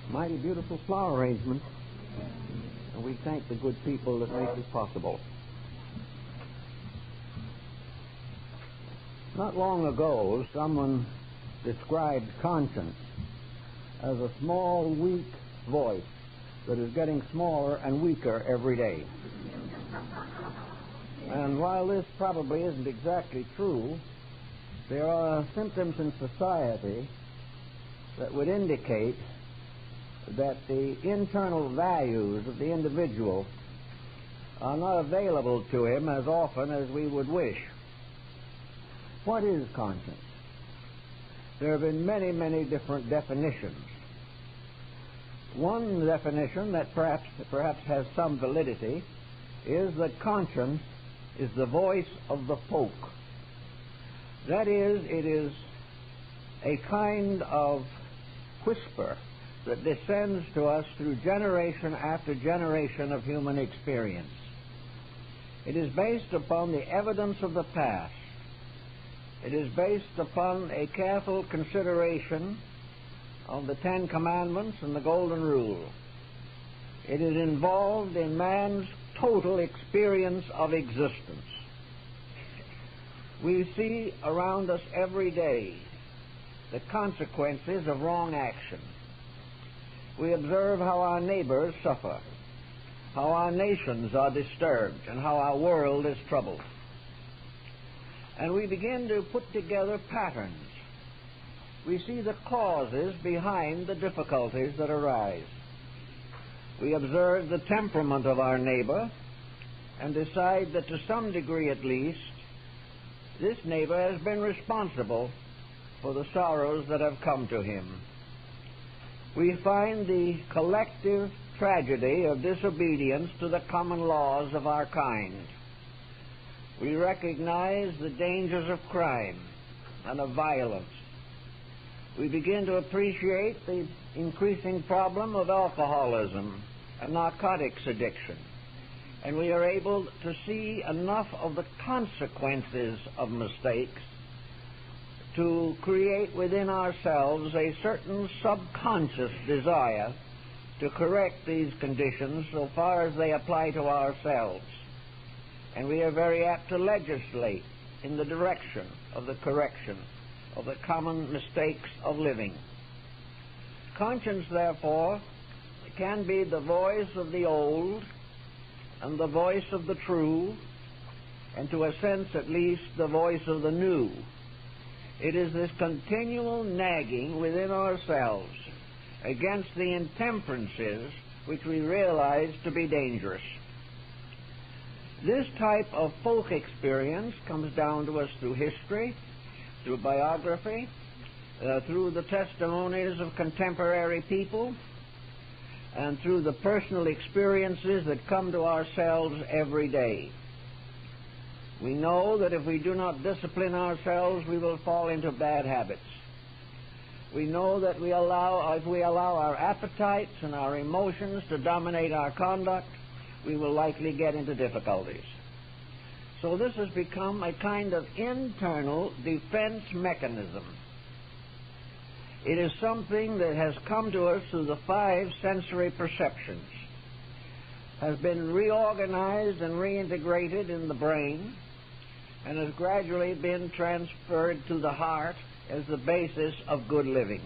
Mighty beautiful flower arrangement. And we thank the good people that make this possible. Not long ago, someone described conscience as a small, weak voice that is getting smaller and weaker every day. And while this probably isn't exactly true, there are symptoms in society that would indicate that the internal values of the individual are not available to him as often as we would wish. What is conscience? There have been many, many different definitions. One definition that perhaps has some validity is that conscience is the voice of the folk. That is, it is a kind of whisper that descends to us through generation after generation of human experience. It is based upon the evidence of the past. It is based upon a careful consideration of the Ten Commandments and the Golden Rule. It is involved in man's total experience of existence. We see around us every day the consequences of wrong action. We observe how our neighbors suffer, how our nations are disturbed, and how our world is troubled. And we begin to put together patterns. We see the causes behind the difficulties that arise. We observe the temperament of our neighbor and decide that to some degree at least, this neighbor has been responsible for the sorrows that have come to him. We find the collective tragedy of disobedience to the common laws of our kind. We recognize the dangers of crime and of violence. We begin to appreciate the increasing problem of alcoholism and narcotics addiction. And we are able to see enough of the consequences of mistakes to create within ourselves a certain subconscious desire to correct these conditions so far as they apply to ourselves. And we are very apt to legislate in the direction of the correction of the common mistakes of living. Conscience, therefore, can be the voice of the old and the voice of the true, and to a sense at least the voice of the new. It is this continual nagging within ourselves against the intemperances which we realize to be dangerous. This type of folk experience comes down to us through history, through biography, through the testimonies of contemporary people, and through the personal experiences that come to ourselves every day. We know that if we do not discipline ourselves, we will fall into bad habits. We know that if we allow our appetites and our emotions to dominate our conduct, we will likely get into difficulties. So this has become a kind of internal defense mechanism. It is something that has come to us through the five sensory perceptions, has been reorganized and reintegrated in the brain, and has gradually been transferred to the heart as the basis of good living.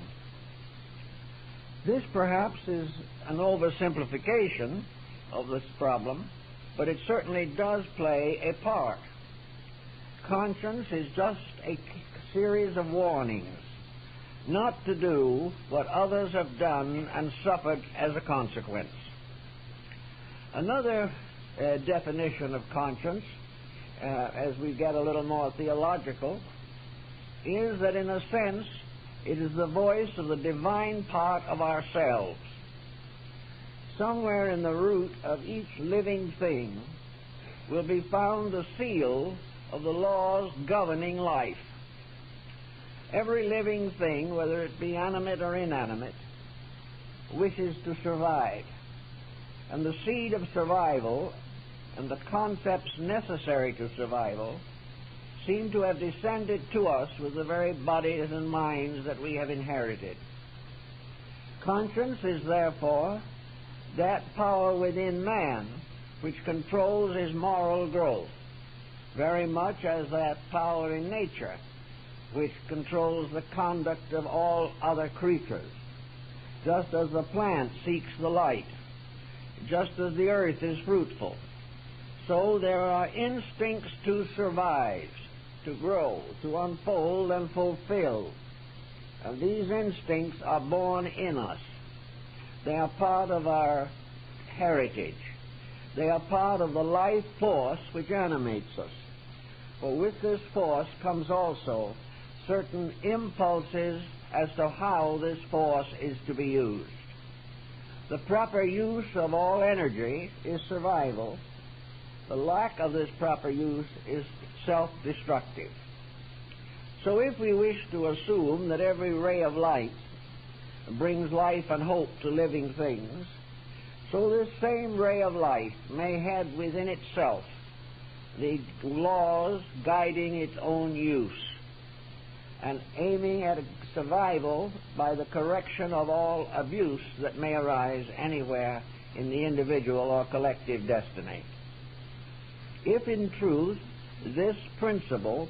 This perhaps is an oversimplification of this problem, but it certainly does play a part. Conscience is just a series of warnings not to do what others have done and suffered as a consequence. Another definition of conscience, as we get a little more theological, is that in a sense it is the voice of the divine part of ourselves. Somewhere in the root of each living thing will be found the seal of the laws governing life. Every living thing, whether it be animate or inanimate, wishes to survive. And the seed of survival and the concepts necessary to survival seem to have descended to us with the very bodies and minds that we have inherited. Conscience is therefore that power within man which controls his moral growth, very much as that power in nature which controls the conduct of all other creatures. Just as the plant seeks the light, just as the earth is fruitful, so there are instincts to survive, to grow, to unfold and fulfill. And these instincts are born in us. They are part of our heritage. They are part of the life force which animates us. For with this force comes also certain impulses as to how this force is to be used. The proper use of all energy is survival. The lack of this proper use is self-destructive. So if we wish to assume that every ray of light brings life and hope to living things, so this same ray of light may have within itself the laws guiding its own use and aiming at survival by the correction of all abuse that may arise anywhere in the individual or collective destiny. If in truth this principle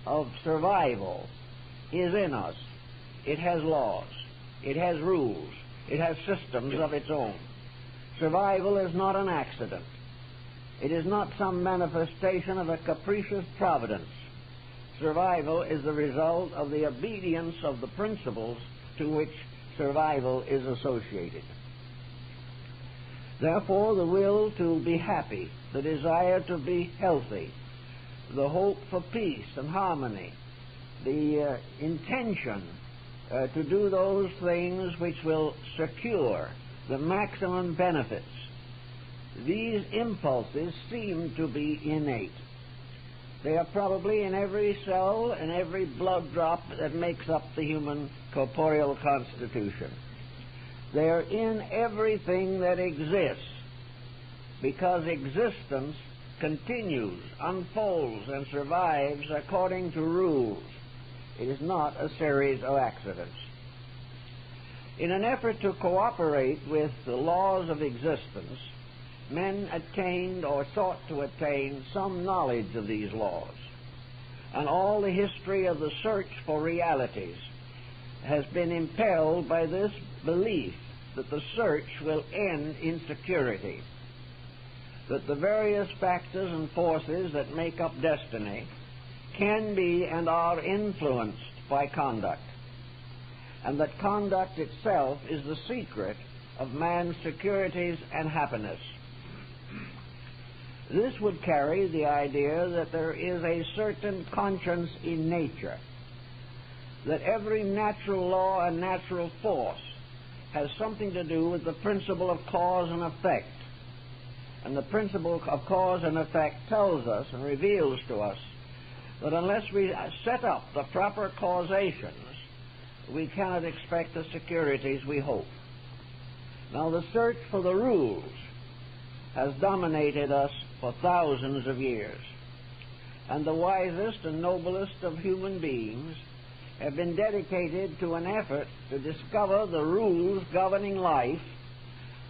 of survival is in us, it has laws, it has rules, it has systems of its own. Survival is not an accident. It is not some manifestation of a capricious providence. Survival is the result of the obedience of the principles to which survival is associated. Therefore, the will to be happy, the desire to be healthy, the hope for peace and harmony, the intention to do those things which will secure the maximum benefits, these impulses seem to be innate. They are probably in every cell and every blood drop that makes up the human corporeal constitution. They are in everything that exists, because existence continues, unfolds, and survives according to rules. It is not a series of accidents. In an effort to cooperate with the laws of existence, men attained or sought to attain some knowledge of these laws. And all the history of the search for realities has been impelled by this belief that the search will end in security, that the various factors and forces that make up destiny can be and are influenced by conduct, and that conduct itself is the secret of man's securities and happiness. This would carry the idea that there is a certain conscience in nature, that every natural law and natural force has something to do with the principle of cause and effect. And the principle of cause and effect tells us and reveals to us that unless we set up the proper causations, we cannot expect the securities we hope. Now, the search for the rules has dominated us for thousands of years, and the wisest and noblest of human beings have been dedicated to an effort to discover the rules governing life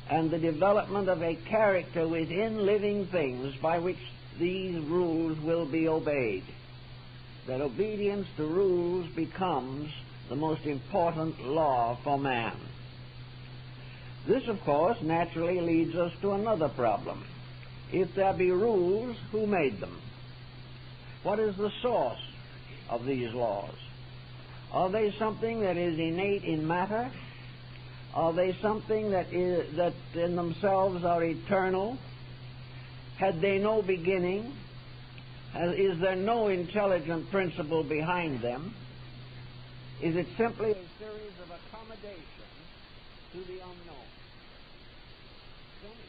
and the development of a character within living things by which these rules will be obeyed. That obedience to rules becomes the most important law for man. This, of course, naturally leads us to another problem. If there be rules, who made them? What is the source of these laws? Are they something that is innate in matter? Are they something that in themselves are eternal? Had they no beginning? Is there no intelligent principle behind them? Is it simply a series of accommodations to the unknown?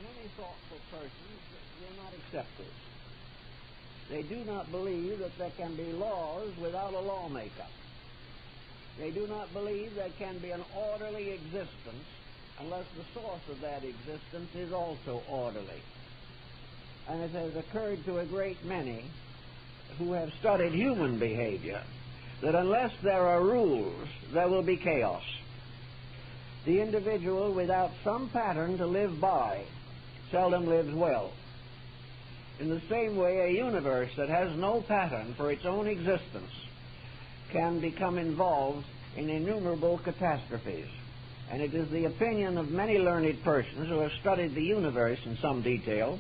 Many thoughtful persons will not accept this. They do not believe that there can be laws without a lawmaker. They do not believe there can be an orderly existence unless the source of that existence is also orderly. And it has occurred to a great many who have studied human behavior that unless there are rules, there will be chaos. The individual without some pattern to live by seldom lives well. In the same way, a universe that has no pattern for its own existence can become involved in innumerable catastrophes. And it is the opinion of many learned persons who have studied the universe in some detail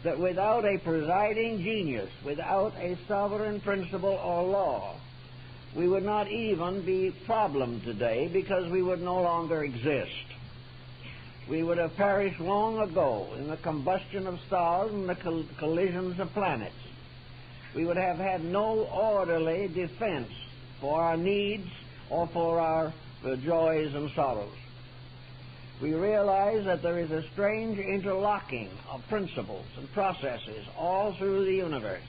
that without a presiding genius, without a sovereign principle or law, we would not even be problemed today, because we would no longer exist. We would have perished long ago in the combustion of stars and the collisions of planets. We would have had no orderly defense for our needs or for our joys and sorrows. We realize that there is a strange interlocking of principles and processes all through the universe,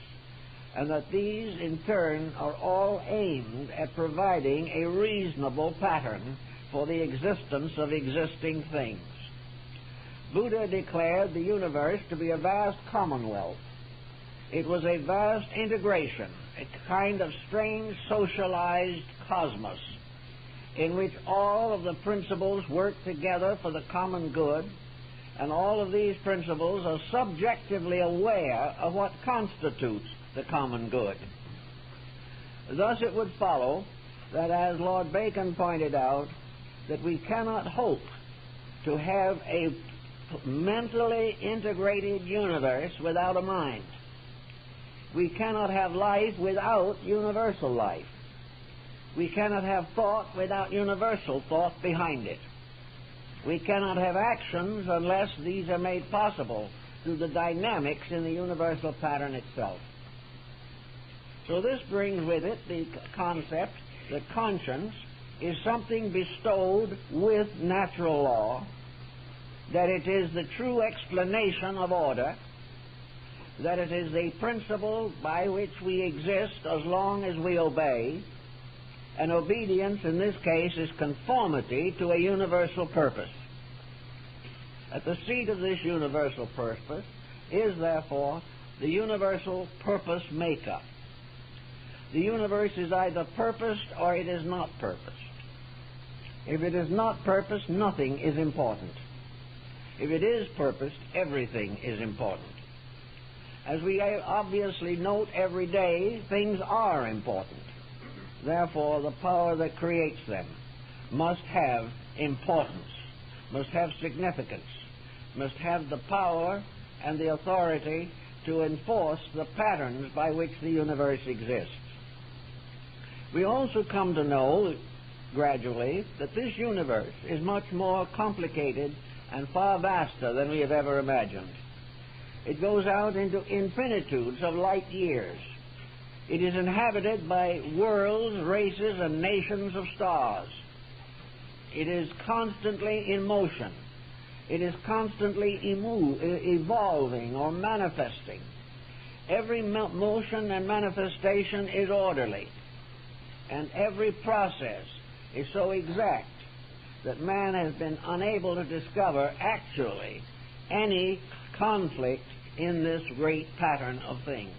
and that these in turn are all aimed at providing a reasonable pattern for the existence of existing things. Buddha declared the universe to be a vast commonwealth. It was a vast integration, a kind of strange socialized cosmos, in which all of the principles work together for the common good, and all of these principles are subjectively aware of what constitutes the common good. Thus it would follow that, as Lord Bacon pointed out, that we cannot hope to have a mentally integrated universe without a mind. We cannot have life without universal life. We cannot have thought without universal thought behind it. We cannot have actions unless these are made possible through the dynamics in the universal pattern itself. So this brings with it the concept that conscience is something bestowed with natural law, that it is the true explanation of order, that it is the principle by which we exist as long as we obey, and obedience in this case is conformity to a universal purpose. At the seat of this universal purpose is, therefore, the universal purpose maker. The universe is either purposed or it is not purposed. If it is not purposed, nothing is important. If it is purposed, everything is important. As we obviously note every day, things are important. Therefore, the power that creates them must have importance, must have significance, must have the power and the authority to enforce the patterns by which the universe exists. We also come to know gradually that this universe is much more complicated and far vaster than we have ever imagined. It goes out into infinitudes of light years. It is inhabited by worlds, races, and nations of stars. It is constantly in motion. It is constantly evolving or manifesting. Every motion and manifestation is orderly, and every process is so exact that man has been unable to discover actually any conflict in this great pattern of things.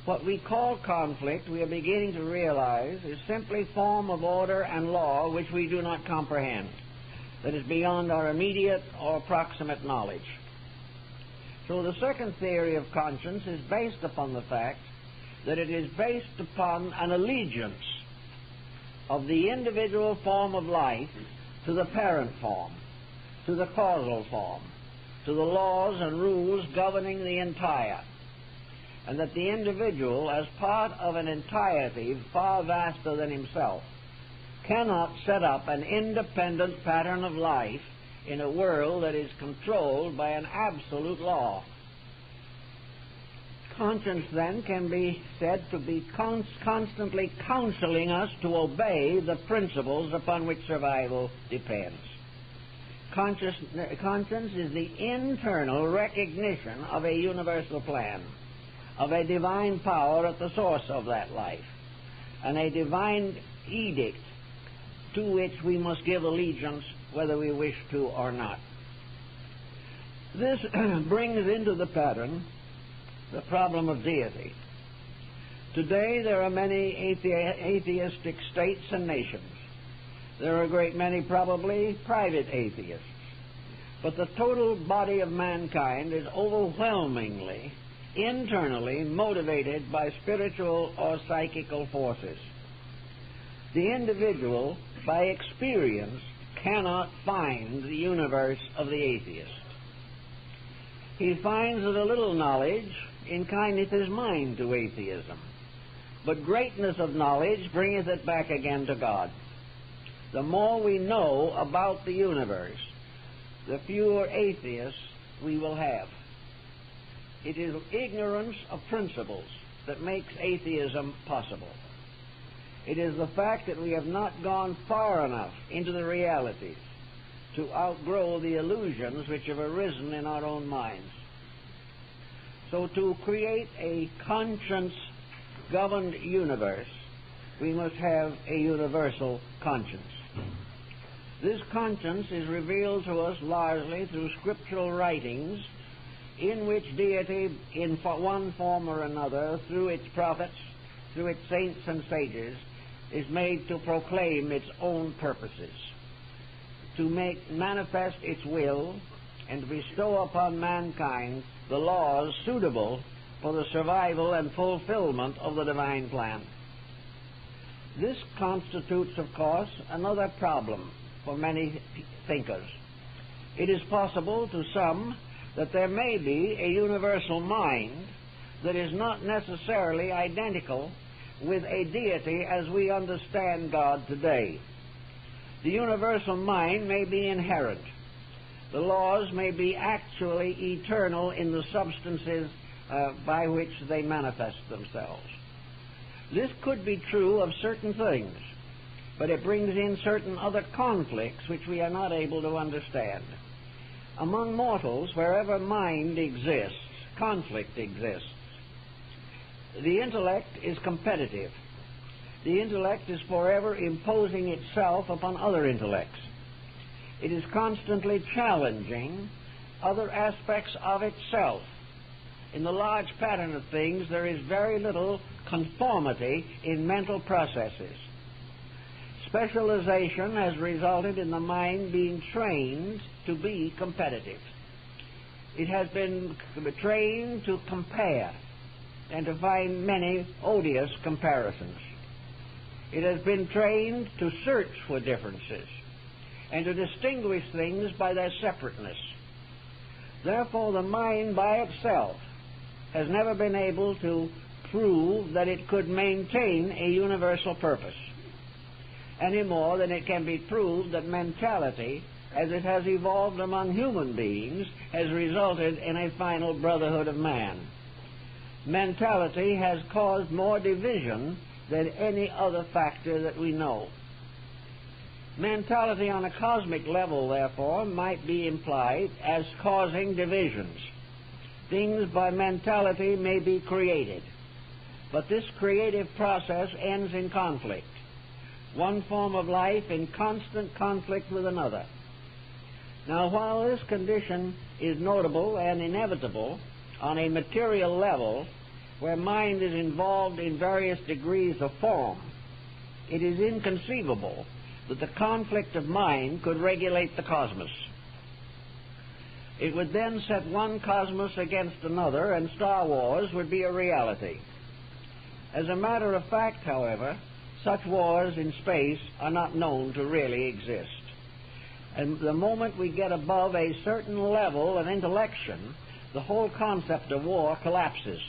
What we call conflict, we are beginning to realize, is simply form of order and law which we do not comprehend, that is beyond our immediate or proximate knowledge. So the second theory of conscience is based upon the fact that it is based upon an allegiance of the individual form of life to the parent form, to the causal form, to the laws and rules governing the entire, and that the individual, as part of an entirety far vaster than himself, cannot set up an independent pattern of life in a world that is controlled by an absolute law. Conscience, then, can be said to be constantly counseling us to obey the principles upon which survival depends. Conscience is the internal recognition of a universal plan, of a divine power at the source of that life, and a divine edict to which we must give allegiance whether we wish to or not. This brings into the pattern the problem of deity. Today there are many atheistic states and nations There are a great many probably private atheists. But the total body of mankind is overwhelmingly, internally motivated by spiritual or psychical forces. The individual, by experience, cannot find the universe of the atheist. He finds that a little knowledge inclineth his mind to atheism, but greatness of knowledge bringeth it back again to God. The more we know about the universe, the fewer atheists we will have. It is ignorance of principles that makes atheism possible. It is the fact that we have not gone far enough into the realities to outgrow the illusions which have arisen in our own minds. So to create a conscience-governed universe, we must have a universal conscience. This conscience is revealed to us largely through scriptural writings in which deity, in one form or another, through its prophets, through its saints and sages, is made to proclaim its own purposes, to make manifest its will, and to bestow upon mankind the laws suitable for the survival and fulfillment of the divine plan. This constitutes, of course, another problem for many thinkers. It is possible to some that there may be a universal mind that is not necessarily identical with a deity as we understand God today. The universal mind may be inherent. The laws may be actually eternal in the substances by which they manifest themselves. This could be true of certain things, but it brings in certain other conflicts which we are not able to understand. Among mortals, wherever mind exists, conflict exists. The intellect is competitive. The intellect is forever imposing itself upon other intellects. It is constantly challenging other aspects of itself. In the large pattern of things, there is very little conformity in mental processes. Specialization has resulted in the mind being trained to be competitive. It has been trained to compare and to find many odious comparisons. It has been trained to search for differences and to distinguish things by their separateness. Therefore, the mind by itself has never been able to prove that it could maintain a universal purpose, any more than it can be proved that mentality, as it has evolved among human beings, has resulted in a final brotherhood of man. Mentality has caused more division than any other factor that we know. Mentality on a cosmic level, therefore, might be implied as causing divisions. Things by mentality may be created, but this creative process ends in conflict. One form of life in constant conflict with another. Now, while this condition is notable and inevitable on a material level, where mind is involved in various degrees of form, it is inconceivable that the conflict of mind could regulate the cosmos. It would then set one cosmos against another, and Star Wars would be a reality. As a matter of fact, however, such wars in space are not known to really exist. And the moment we get above a certain level of intellection, the whole concept of war collapses.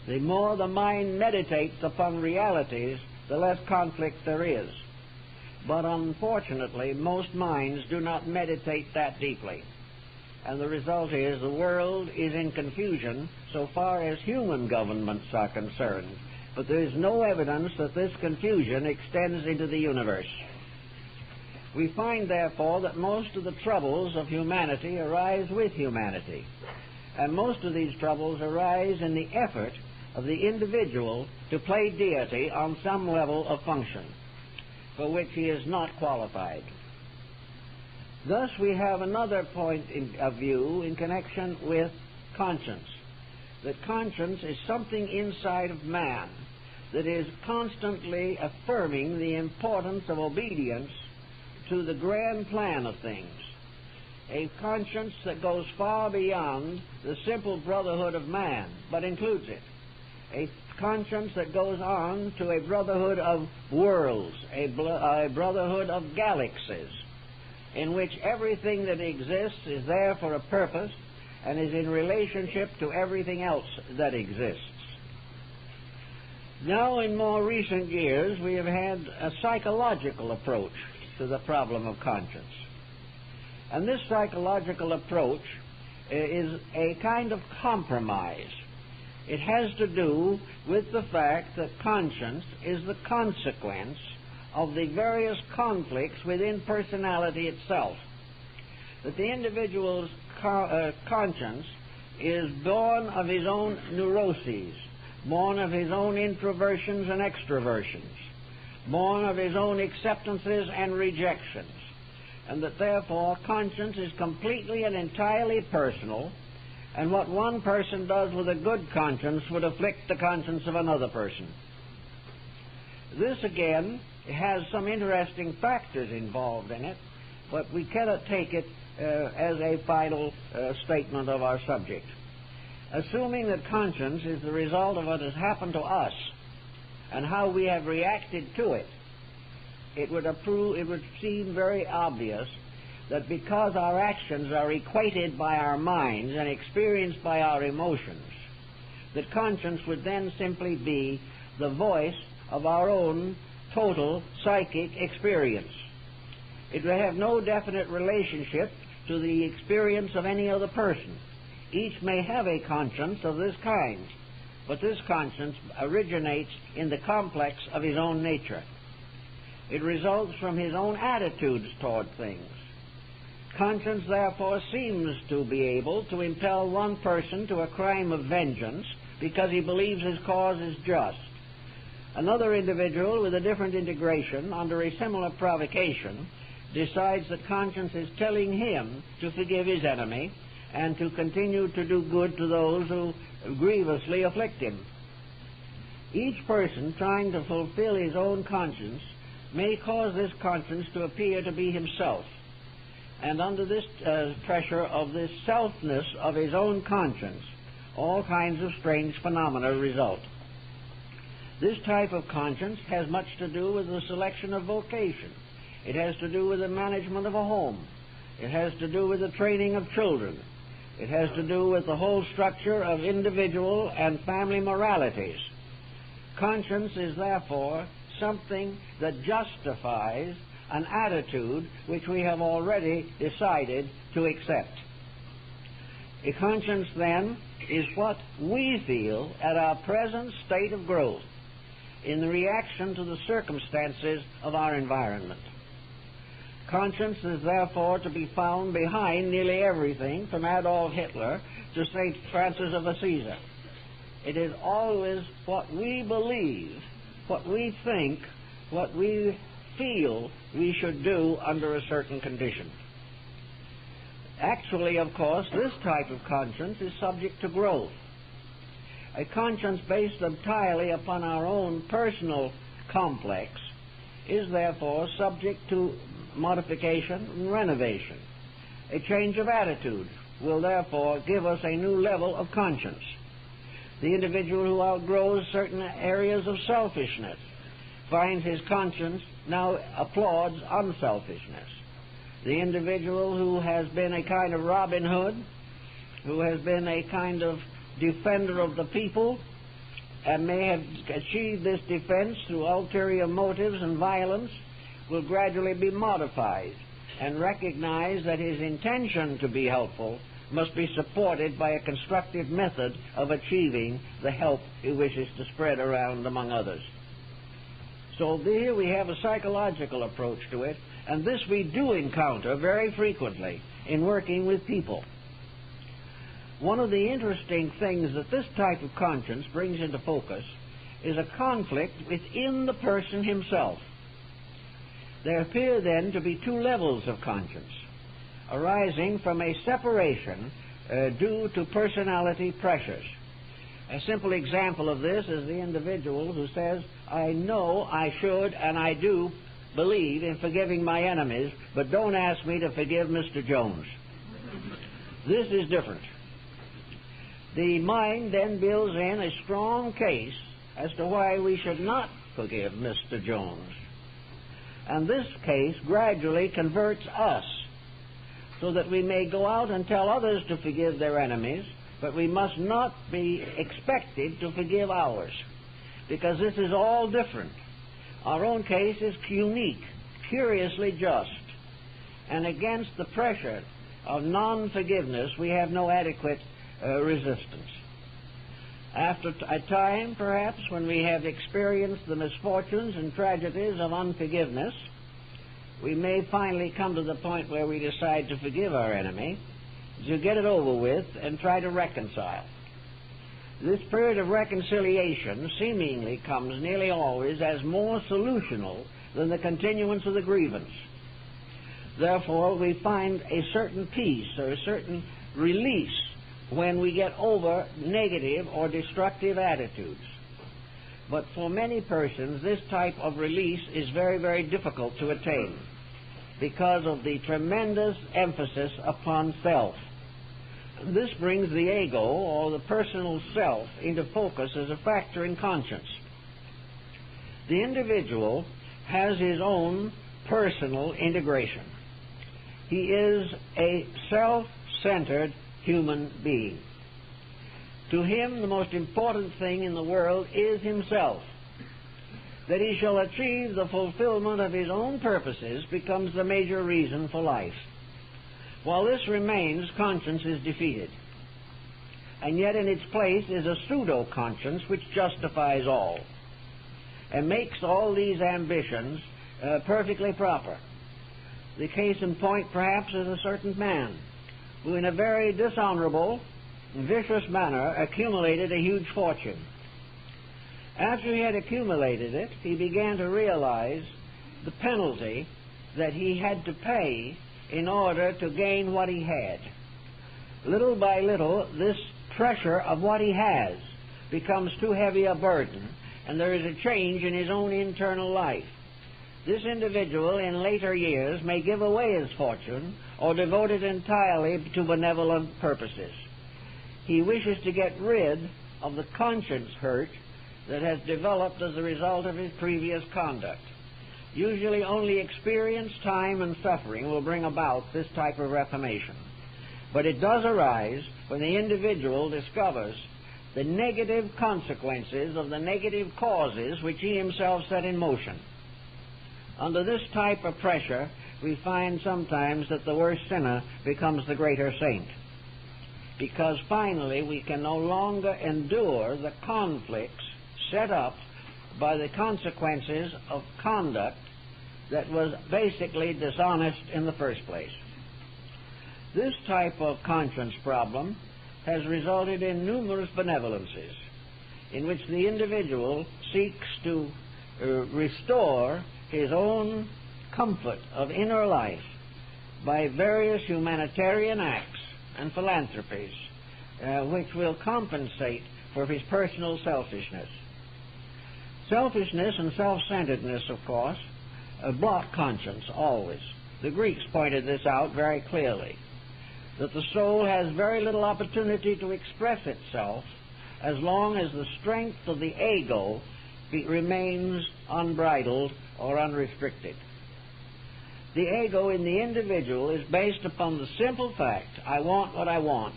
The more the mind meditates upon realities, the less conflict there is. But unfortunately, most minds do not meditate that deeply. And the result is the world is in confusion so far as human governments are concerned. But there is no evidence that this confusion extends into the universe. We find, therefore, that most of the troubles of humanity arise with humanity. And most of these troubles arise in the effort of the individual to play deity on some level of function for which he is not qualified. Thus, we have another point of view in connection with conscience, that conscience is something inside of man that is constantly affirming the importance of obedience to the grand plan of things, a conscience that goes far beyond the simple brotherhood of man, but includes it, a conscience that goes on to a brotherhood of worlds, a brotherhood of galaxies, in which everything that exists is there for a purpose and is in relationship to everything else that exists. Now, in more recent years, we have had a psychological approach to the problem of conscience. And this psychological approach is a kind of compromise. It has to do with the fact that conscience is the consequence of the various conflicts within personality itself. That the individual's conscience is born of his own neuroses, born of his own introversions and extroversions, born of his own acceptances and rejections, and that therefore conscience is completely and entirely personal, and what one person does with a good conscience would afflict the conscience of another person. This, again, has some interesting factors involved in it, but we cannot take it as a final statement of our subject. Assuming that conscience is the result of what has happened to us and how we have reacted to it, it would seem very obvious that because our actions are equated by our minds and experienced by our emotions, that conscience would then simply be the voice of our own total psychic experience. It would have no definite relationship to the experience of any other person. Each may have a conscience of this kind, but this conscience originates in the complex of his own nature. It results from his own attitudes toward things. Conscience, therefore, seems to be able to impel one person to a crime of vengeance because he believes his cause is just. Another individual with a different integration, under a similar provocation, decides that conscience is telling him to forgive his enemy and to continue to do good to those who grievously afflict him. Each person trying to fulfill his own conscience may cause this conscience to appear to be himself. And under this pressure of this selfness of his own conscience, all kinds of strange phenomena result. This type of conscience has much to do with the selection of vocation. It has to do with the management of a home. It has to do with the training of children. It has to do with the whole structure of individual and family moralities. Conscience is therefore something that justifies an attitude which we have already decided to accept. A conscience, then, is what we feel at our present state of growth in the reaction to the circumstances of our environment. Conscience is therefore to be found behind nearly everything from Adolf Hitler to St. Francis of Assisi. It is always what we believe, what we think, what we feel we should do under a certain condition. Actually, of course, this type of conscience is subject to growth. A conscience based entirely upon our own personal complex is therefore subject to modification and renovation. A change of attitude will therefore give us a new level of conscience. The individual who outgrows certain areas of selfishness finds his conscience now applauds unselfishness. The individual who has been a kind of Robin Hood, who has been a kind of defender of the people, and may have achieved this defense through ulterior motives and violence, will gradually be modified and recognize that his intention to be helpful must be supported by a constructive method of achieving the help he wishes to spread around among others. So here we have a psychological approach to it, and this we do encounter very frequently in working with people. One of the interesting things that this type of conscience brings into focus is a conflict within the person himself. There appear then to be two levels of conscience, arising from a separation due to personality pressures. A simple example of this is the individual who says, I know I should and I do believe in forgiving my enemies, but don't ask me to forgive Mr. Jones. This is different. The mind then builds in a strong case as to why we should not forgive Mr. Jones. And this case gradually converts us so that we may go out and tell others to forgive their enemies, but we must not be expected to forgive ours, because this is all different. Our own case is unique, curiously just, and against the pressure of non-forgiveness we have no adequate resistance. After a time, perhaps, when we have experienced the misfortunes and tragedies of unforgiveness, we may finally come to the point where we decide to forgive our enemy, to get it over with, and try to reconcile. This period of reconciliation seemingly comes nearly always as more solutional than the continuance of the grievance. Therefore, we find a certain peace or a certain release when we get over negative or destructive attitudes. But for many persons, this type of release is very, very difficult to attain because of the tremendous emphasis upon self. This brings the ego, or the personal self, into focus as a factor in conscience. The individual has his own personal integration. He is a self-centered human being. To him, the most important thing in the world is himself. That he shall achieve the fulfillment of his own purposes becomes the major reason for life. While this remains, conscience is defeated. And yet in its place is a pseudo-conscience which justifies all and makes all these ambitions perfectly proper. The case in point, perhaps, is a certain man who in a very dishonorable, vicious manner accumulated a huge fortune. After he had accumulated it, he began to realize the penalty that he had to pay in order to gain what he had. Little by little, this pressure of what he has becomes too heavy a burden, and there is a change in his own internal life. This individual in later years may give away his fortune or devote it entirely to benevolent purposes. He wishes to get rid of the conscience hurt that has developed as a result of his previous conduct. Usually only experience, time, and suffering will bring about this type of reformation. But it does arise when the individual discovers the negative consequences of the negative causes which he himself set in motion. Under this type of pressure, we find sometimes that the worst sinner becomes the greater saint, because finally we can no longer endure the conflicts set up by the consequences of conduct that was basically dishonest in the first place. This type of conscience problem has resulted in numerous benevolences in which the individual seeks to restore his own comfort of inner life by various humanitarian acts and philanthropies which will compensate for his personal selfishness. Selfishness and self-centeredness, of course, block conscience always. The Greeks pointed this out very clearly, that the soul has very little opportunity to express itself as long as the strength of the ego remains unbridled or unrestricted. The ego in the individual is based upon the simple fact, I want what I want.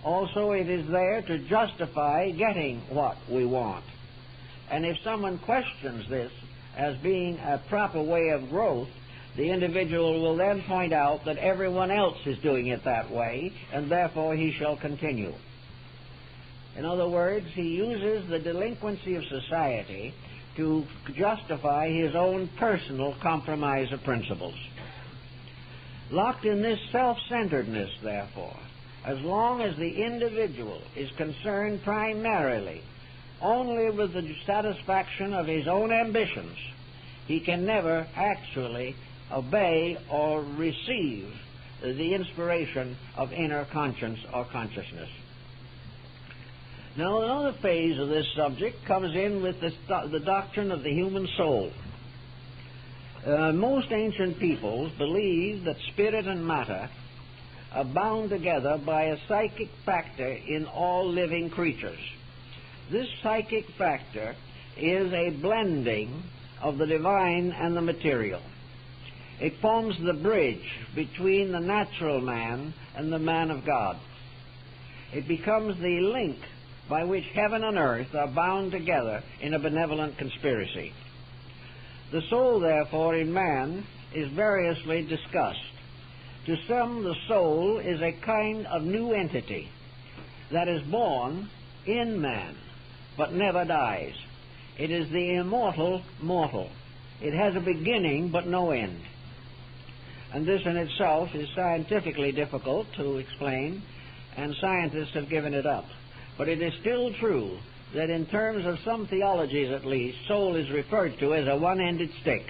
Also, it is there to justify getting what we want. And if someone questions this as being a proper way of growth, the individual will then point out that everyone else is doing it that way, and therefore he shall continue. In other words, he uses the delinquency of society to justify his own personal compromise of principles. Locked in this self-centeredness, therefore, as long as the individual is concerned primarily only with the satisfaction of his own ambitions, he can never actually obey or receive the inspiration of inner conscience or consciousness. Now, another phase of this subject comes in with the doctrine of the human soul. Most ancient peoples believed that spirit and matter are bound together by a psychic factor in all living creatures. This psychic factor is a blending of the divine and the material. It forms the bridge between the natural man and the man of God. It becomes the link by which heaven and earth are bound together in a benevolent conspiracy. The soul, therefore, in man is variously discussed. To some, the soul is a kind of new entity that is born in man, but never dies. It is the immortal mortal. It has a beginning, but no end. And this in itself is scientifically difficult to explain, and scientists have given it up. But it is still true that in terms of some theologies at least, soul is referred to as a one-ended stick.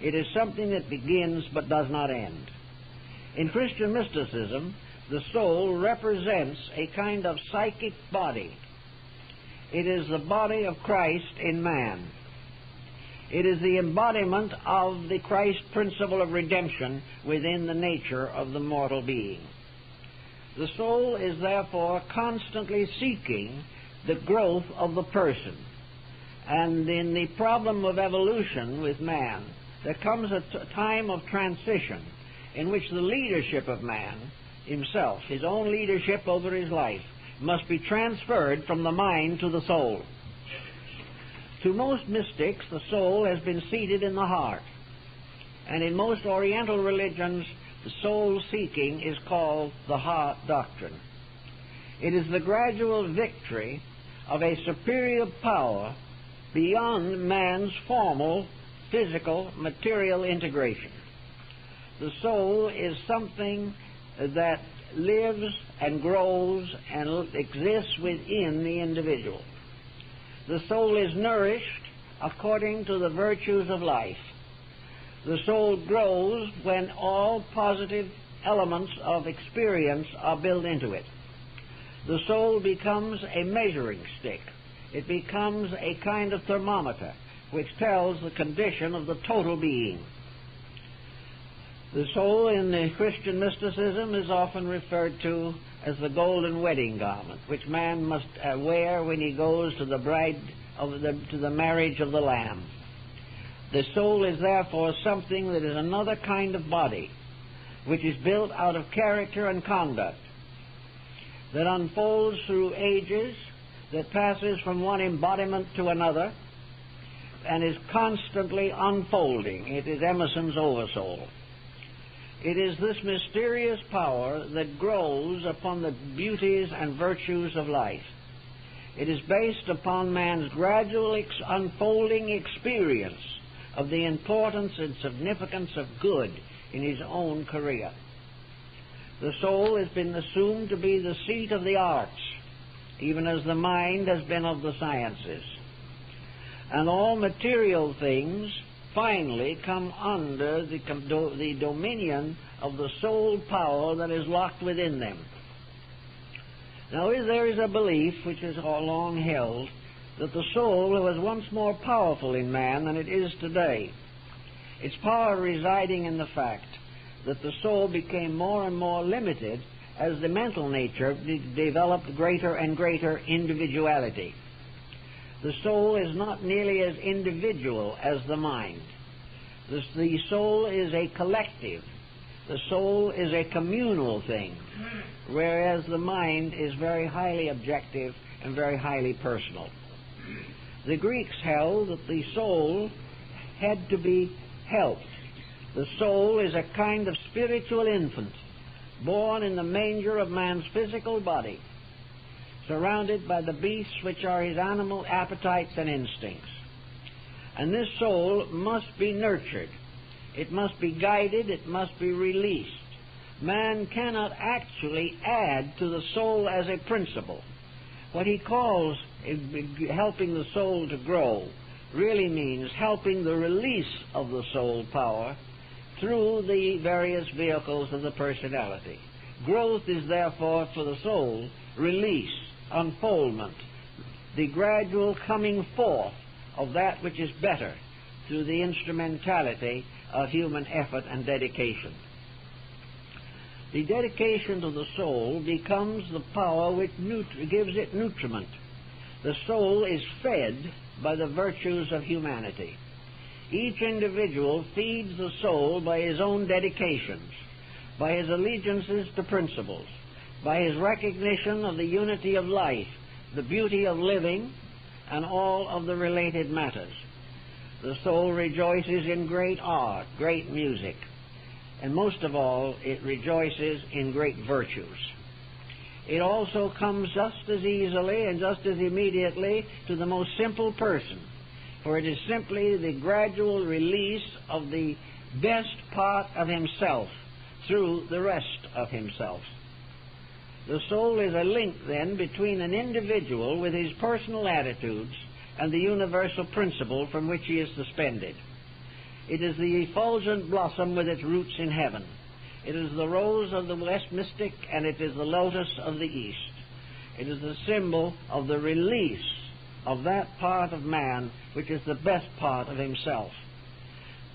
It is something that begins but does not end. In Christian mysticism, the soul represents a kind of psychic body. It is the body of Christ in man. It is the embodiment of the Christ principle of redemption within the nature of the mortal being. The soul is therefore constantly seeking the growth of the person. And in the problem of evolution with man, there comes a time of transition in which the leadership of man himself, his own leadership over his life, must be transferred from the mind to the soul. To most mystics, the soul has been seated in the heart. And in most Oriental religions, the soul seeking is called the heart doctrine. It is the gradual victory of a superior power beyond man's formal, physical, material integration. The soul is something that lives and grows and exists within the individual. The soul is nourished according to the virtues of life. The soul grows when all positive elements of experience are built into it. The soul becomes a measuring stick. It becomes a kind of thermometer which tells the condition of the total being. The soul in the Christian mysticism is often referred to as the golden wedding garment, which man must wear when he goes to the marriage of the Lamb. The soul is therefore something that is another kind of body, which is built out of character and conduct, that unfolds through ages, that passes from one embodiment to another, and is constantly unfolding. It is Emerson's oversoul. It is this mysterious power that grows upon the beauties and virtues of life. It is based upon man's gradual unfolding experience of the importance and significance of good in his own career. The soul has been assumed to be the seat of the arts, even as the mind has been of the sciences. And all material things finally come under the dominion of the soul power that is locked within them. Now, there is a belief which is long held that the soul was once more powerful in man than it is today. Its power residing in the fact that the soul became more and more limited as the mental nature developed greater and greater individuality. The soul is not nearly as individual as the mind. The soul is a collective. The soul is a communal thing, whereas the mind is very highly objective and very highly personal. The Greeks held that the soul had to be helped. The soul is a kind of spiritual infant, born in the manger of man's physical body, surrounded by the beasts which are his animal appetites and instincts. And this soul must be nurtured. It must be guided. It must be released. Man cannot actually add to the soul as a principle. What he calls helping the soul to grow really means helping the release of the soul power through the various vehicles of the personality. Growth is therefore for the soul release unfoldment, the gradual coming forth of that which is better through the instrumentality of human effort and dedication. The dedication to the soul becomes the power which gives it nutriment. The soul is fed by the virtues of humanity. Each individual feeds the soul by his own dedications, by his allegiances to principles, by his recognition of the unity of life, the beauty of living, and all of the related matters. The soul rejoices in great art, great music, and most of all, it rejoices in great virtues. It also comes just as easily and just as immediately to the most simple person, for it is simply the gradual release of the best part of himself through the rest of himself. The soul is a link, then, between an individual with his personal attitudes and the universal principle from which he is suspended. It is the effulgent blossom with its roots in heaven. It is the rose of the west mystic, and it is the lotus of the east. It is the symbol of the release of that part of man which is the best part of himself.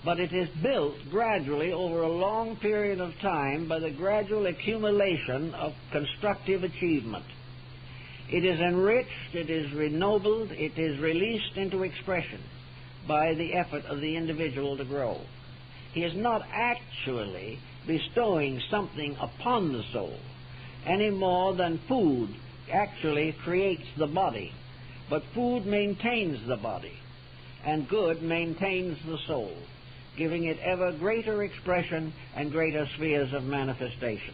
But it is built gradually over a long period of time by the gradual accumulation of constructive achievement. It is enriched, it is renobled, it is released into expression by the effort of the individual to grow. He is not actually bestowing something upon the soul any more than food actually creates the body, but food maintains the body, and good maintains the soul, giving it ever greater expression and greater spheres of manifestation.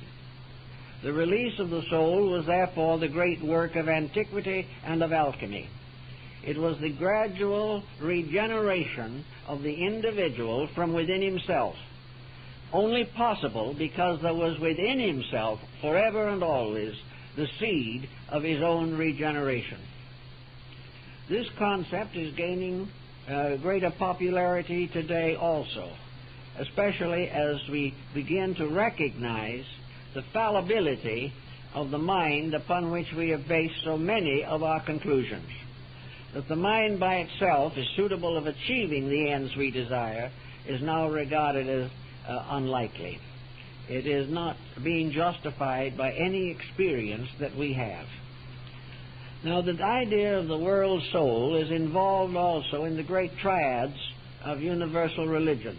The release of the soul was therefore the great work of antiquity and of alchemy. It was the gradual regeneration of the individual from within himself, only possible because there was within himself forever and always the seed of his own regeneration. This concept is gaining greater popularity today also, especially as we begin to recognize the fallibility of the mind upon which we have based so many of our conclusions. That the mind by itself is suitable of achieving the ends we desire is now regarded as unlikely. It is not being justified by any experience that we have. Now, the idea of the world soul is involved also in the great triads of universal religion.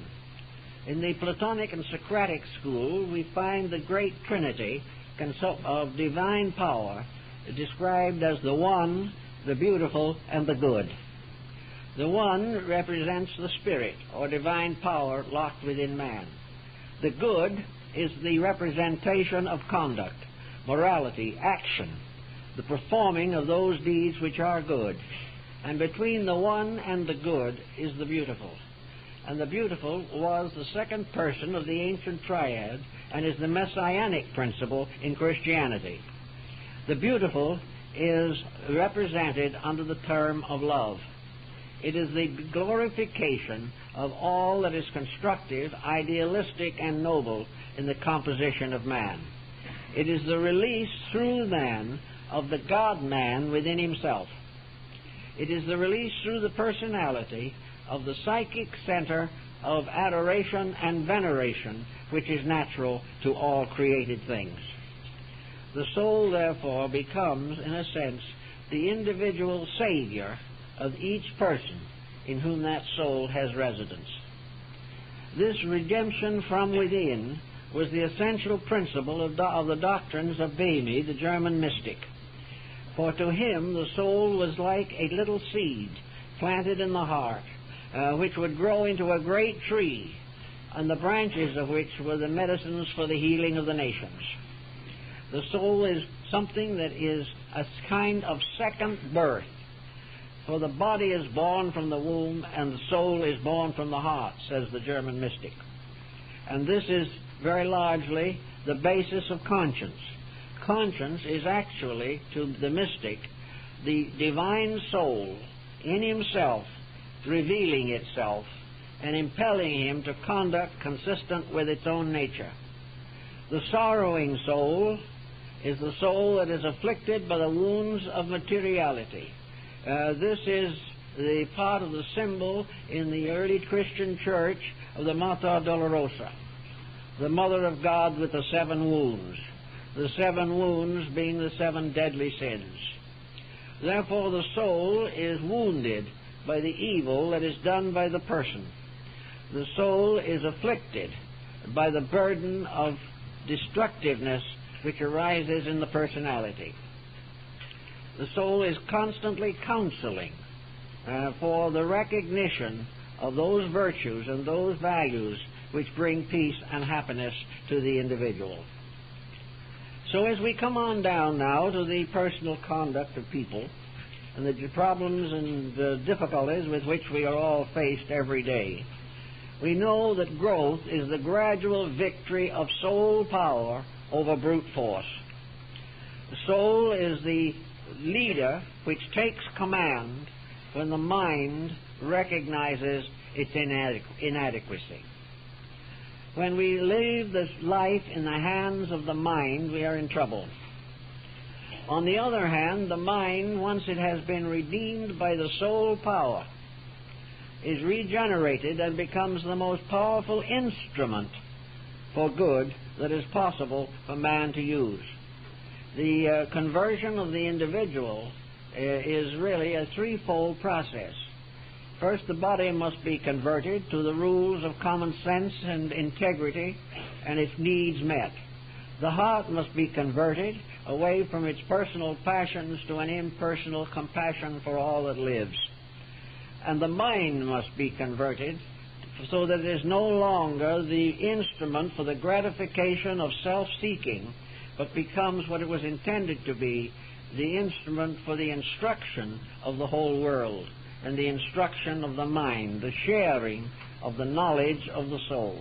In the Platonic and Socratic school, we find the great trinity of divine power described as the One, the Beautiful, and the Good. The One represents the Spirit, or divine power locked within man. The Good is the representation of conduct, morality, action, the performing of those deeds which are good. And between the One and the Good is the Beautiful. And the Beautiful was the second person of the ancient triad and is the messianic principle in Christianity. The Beautiful is represented under the term of love. It is the glorification of all that is constructive, idealistic, and noble in the composition of man. It is the release through man of the God-man within himself. It is the release through the personality of the psychic center of adoration and veneration which is natural to all created things. The soul, therefore, becomes, in a sense, the individual savior of each person in whom that soul has residence. This redemption from within was the essential principle of the doctrines of Böhme, the German mystic. For to him the soul was like a little seed planted in the heart, which would grow into a great tree, and the branches of which were the medicines for the healing of the nations. The soul is something that is a kind of second birth. For the body is born from the womb, and the soul is born from the heart, says the German mystic. And this is very largely the basis of conscience. Conscience is actually, to the mystic, the divine soul in himself revealing itself and impelling him to conduct consistent with its own nature. The sorrowing soul is the soul that is afflicted by the wounds of materiality. This is the part of the symbol in the early Christian church of the Mater Dolorosa, the Mother of God with the 7 wounds, the 7 wounds being the 7 deadly sins. Therefore, the soul is wounded by the evil that is done by the person. The soul is afflicted by the burden of destructiveness which arises in the personality. The soul is constantly counseling for the recognition of those virtues and those values which bring peace and happiness to the individual. So as we come on down now to the personal conduct of people and the problems and the difficulties with which we are all faced every day, we know that growth is the gradual victory of soul power over brute force. The soul is the leader which takes command when the mind recognizes its inadequacy. When we leave this life in the hands of the mind, we are in trouble. On the other hand, the mind, once it has been redeemed by the soul power, is regenerated and becomes the most powerful instrument for good that is possible for man to use. The conversion of the individual is really a threefold process. First, the body must be converted to the rules of common sense and integrity and its needs met. The heart must be converted away from its personal passions to an impersonal compassion for all that lives. And the mind must be converted so that it is no longer the instrument for the gratification of self-seeking, but becomes what it was intended to be, the instrument for the instruction of the whole world and the instruction of the mind, the sharing of the knowledge of the soul.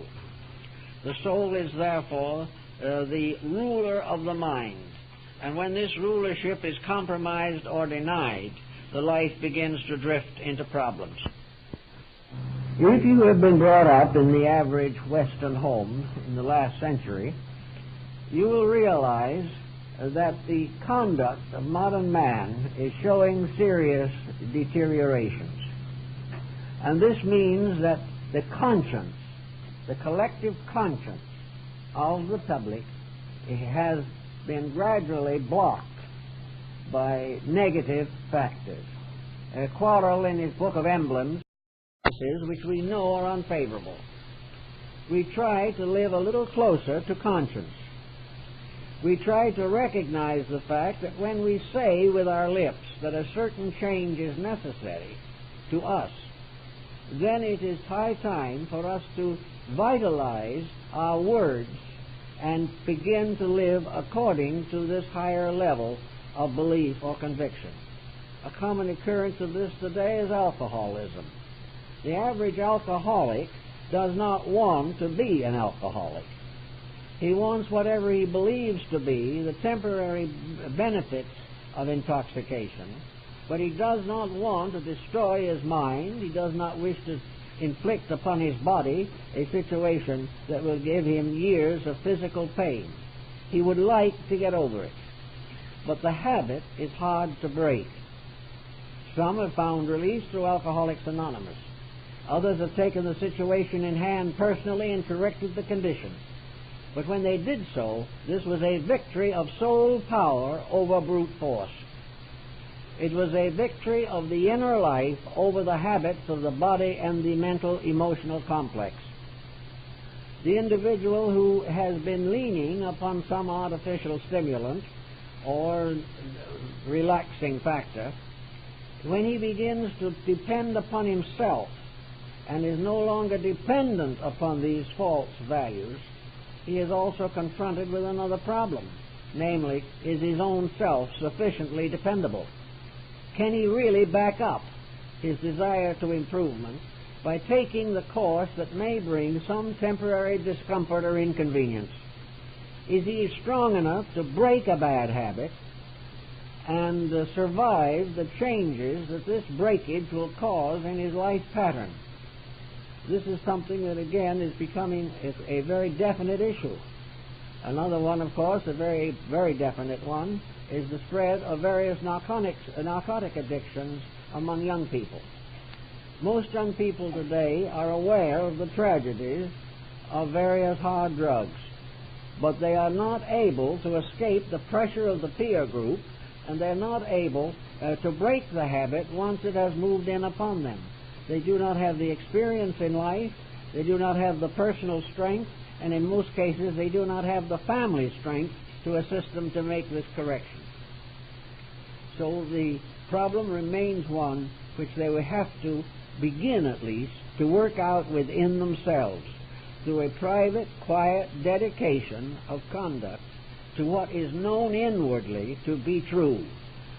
The soul is therefore the ruler of the mind, and when this rulership is compromised or denied, the life begins to drift into problems. If you have been brought up in the average Western home in the last century, you will realize that the conduct of modern man is showing serious deteriorations. And this means that the conscience, the collective conscience of the public, has been gradually blocked by negative factors. Quarrel in his book of emblems, which we know are unfavorable. We try to live a little closer to conscience. We try to recognize the fact that when we say with our lips that a certain change is necessary to us, then it is high time for us to vitalize our words and begin to live according to this higher level of belief or conviction. A common occurrence of this today is alcoholism. The average alcoholic does not want to be an alcoholic. He wants whatever he believes to be the temporary benefits of intoxication, but he does not want to destroy his mind. He does not wish to inflict upon his body a situation that will give him years of physical pain. He would like to get over it, but the habit is hard to break. Some have found release through Alcoholics Anonymous. Others have taken the situation in hand personally and corrected the condition. But when they did so, this was a victory of soul power over brute force. It was a victory of the inner life over the habits of the body and the mental emotional complex. The individual who has been leaning upon some artificial stimulant or relaxing factor, when he begins to depend upon himself and is no longer dependent upon these false values, he is also confronted with another problem. Namely, is his own self sufficiently dependable? Can he really back up his desire to improvement by taking the course that may bring some temporary discomfort or inconvenience? Is he strong enough to break a bad habit and survive the changes that this breakage will cause in his life pattern? This is something that, again, is becoming a very definite issue. Another one, of course, a very, very definite one, is the spread of various narcotic addictions among young people. Most young people today are aware of the tragedies of various hard drugs, but they are not able to escape the pressure of the peer group, and they're not able to break the habit once it has moved in upon them. They do not have the experience in life, they do not have the personal strength, and in most cases they do not have the family strength to assist them to make this correction. So the problem remains one which they will have to begin at least to work out within themselves through a private, quiet dedication of conduct to what is known inwardly to be true.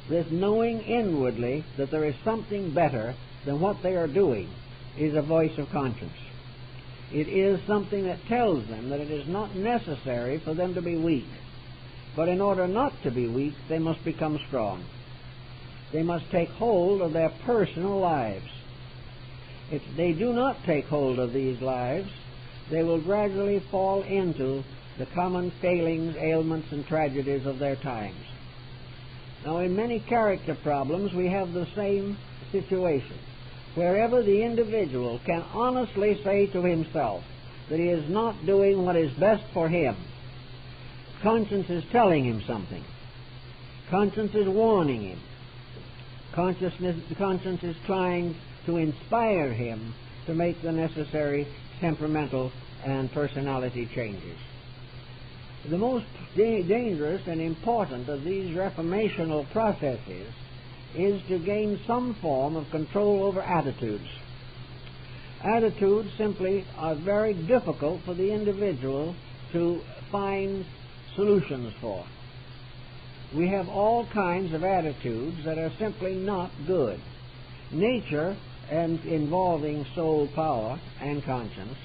This knowing inwardly that there is something better than what they are doing is a voice of conscience. It is something that tells them that it is not necessary for them to be weak. But in order not to be weak, they must become strong. They must take hold of their personal lives. If they do not take hold of these lives, they will gradually fall into the common failings, ailments, and tragedies of their times. Now, in many character problems, we have the same situation. Wherever the individual can honestly say to himself that he is not doing what is best for him, conscience is telling him something. Conscience is warning him. Conscience is trying to inspire him to make the necessary temperamental and personality changes. The most dangerous and important of these reformational processes is to gain some form of control over attitudes. Attitudes simply are very difficult for the individual to find solutions for. We have all kinds of attitudes that are simply not good. Nature, and involving soul power and conscience,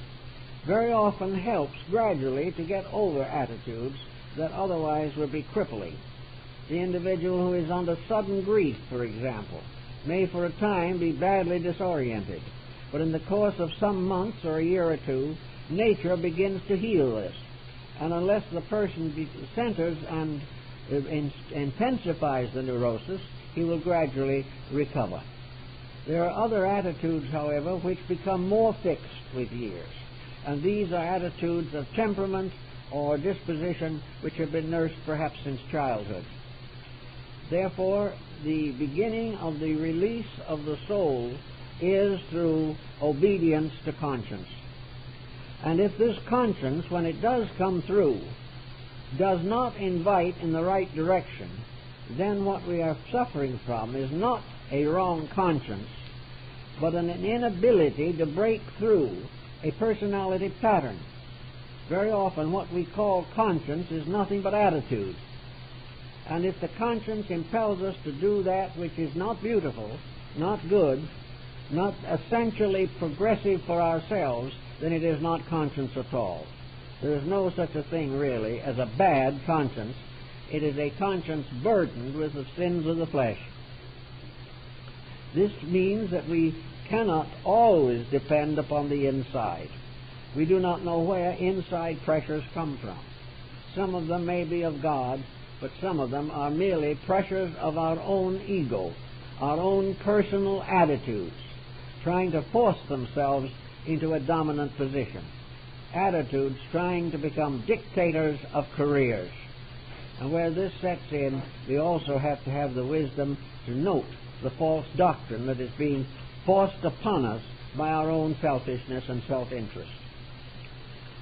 very often helps gradually to get over attitudes that otherwise would be crippling. The individual who is under sudden grief, for example, may for a time be badly disoriented, but in the course of some months or a year or two, nature begins to heal this. And unless the person centers and intensifies the neurosis, he will gradually recover. There are other attitudes, however, which become more fixed with years, and these are attitudes of temperament or disposition which have been nursed perhaps since childhood. Therefore, the beginning of the release of the soul is through obedience to conscience. And if this conscience, when it does come through, does not invite in the right direction, then what we are suffering from is not a wrong conscience, but an inability to break through a personality pattern. Very often what we call conscience is nothing but attitude. And if the conscience impels us to do that which is not beautiful, not good, not essentially progressive for ourselves, then it is not conscience at all. There is no such a thing really as a bad conscience. It is a conscience burdened with the sins of the flesh. This means that we cannot always depend upon the inside. We do not know where inside pressures come from. Some of them may be of God, but some of them are merely pressures of our own ego, our own personal attitudes, trying to force themselves into a dominant position. Attitudes trying to become dictators of careers. And where this sets in, we also have to have the wisdom to note the false doctrine that is being forced upon us by our own selfishness and self-interest.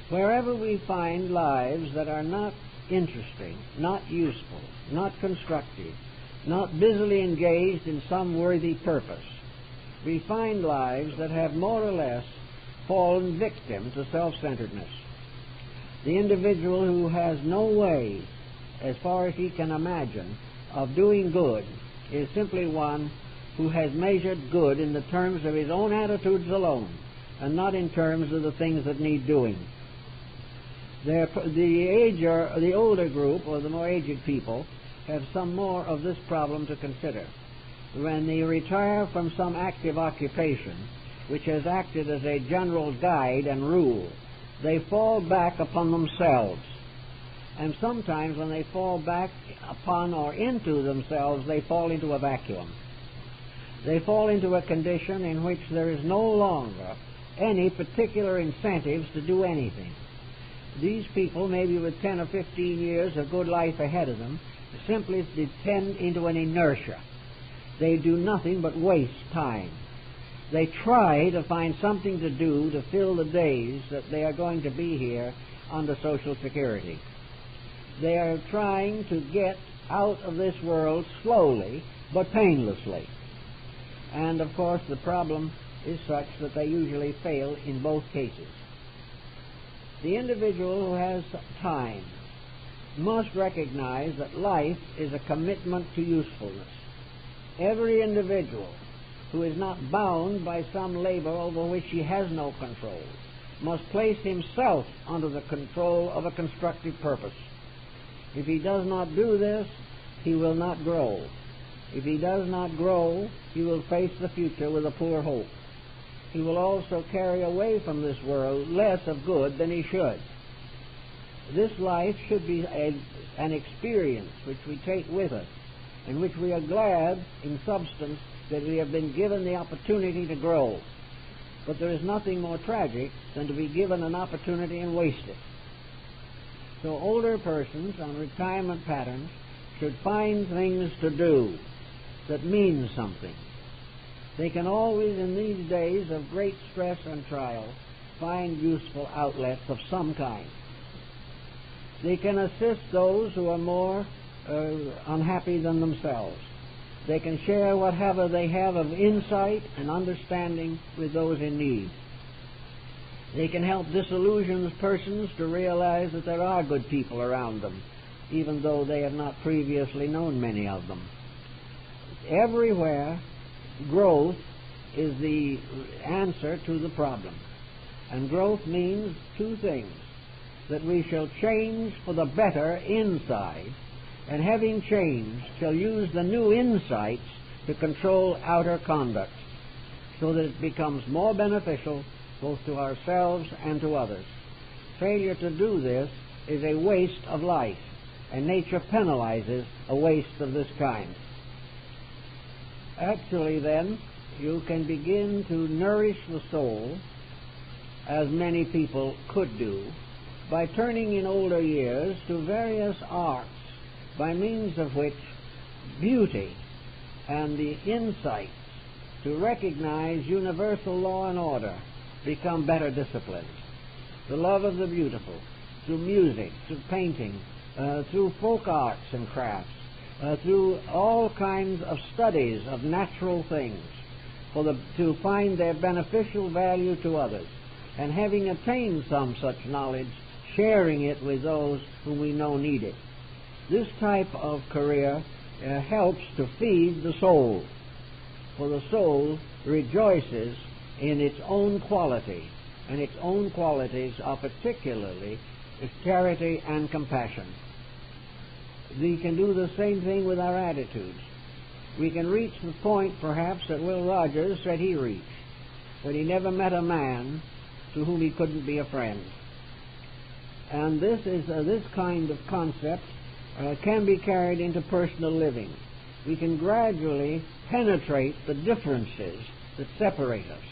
Wherever we find lives that are not interesting, not useful, not constructive, not busily engaged in some worthy purpose, we find lives that have more or less fallen victim to self-centeredness. The individual who has no way, as far as he can imagine, of doing good is simply one who has measured good in the terms of his own attitudes alone, and not in terms of the things that need doing. The older group, or the more aged people, have some more of this problem to consider. When they retire from some active occupation, which has acted as a general guide and rule, they fall back upon themselves. And sometimes when they fall back upon or into themselves, they fall into a vacuum. They fall into a condition in which there is no longer any particular incentives to do anything. These people, maybe with 10 or 15 years of good life ahead of them, simply descend into an inertia. They do nothing but waste time. They try to find something to do to fill the days that they are going to be here under Social Security. They are trying to get out of this world slowly but painlessly. And of course the problem is such that they usually fail in both cases. The individual who has time must recognize that life is a commitment to usefulness. Every individual who is not bound by some labor over which he has no control must place himself under the control of a constructive purpose. If he does not do this, he will not grow. If he does not grow, he will face the future with a poor hope. He will also carry away from this world less of good than he should. This life should be an experience which we take with us, in which we are glad, in substance, that we have been given the opportunity to grow. But there is nothing more tragic than to be given an opportunity and waste it. So older persons on retirement patterns should find things to do that mean something. They can always, in these days of great stress and trial, find useful outlets of some kind. They can assist those who are more unhappy than themselves. They can share whatever they have of insight and understanding with those in need. They can help disillusioned persons to realize that there are good people around them, even though they have not previously known many of them. Everywhere, growth is the answer to the problem. And growth means two things: that we shall change for the better inside, and having changed, shall use the new insights to control outer conduct, so that it becomes more beneficial both to ourselves and to others. Failure to do this is a waste of life, and nature penalizes a waste of this kind. Actually, then, you can begin to nourish the soul, as many people could do, by turning in older years to various arts by means of which beauty and the insights to recognize universal law and order become better disciplines. The love of the beautiful, through music, through painting, through folk arts and crafts, through all kinds of studies of natural things, to find their beneficial value to others, and having attained some such knowledge, sharing it with those whom we know need it. This type of career helps to feed the soul, for the soul rejoices in its own quality, and its own qualities are particularly charity and compassion. We can do the same thing with our attitudes. We can reach the point, perhaps, that Will Rogers said he reached, when he never met a man to whom he couldn't be a friend. And this kind of concept can be carried into personal living. We can gradually penetrate the differences that separate us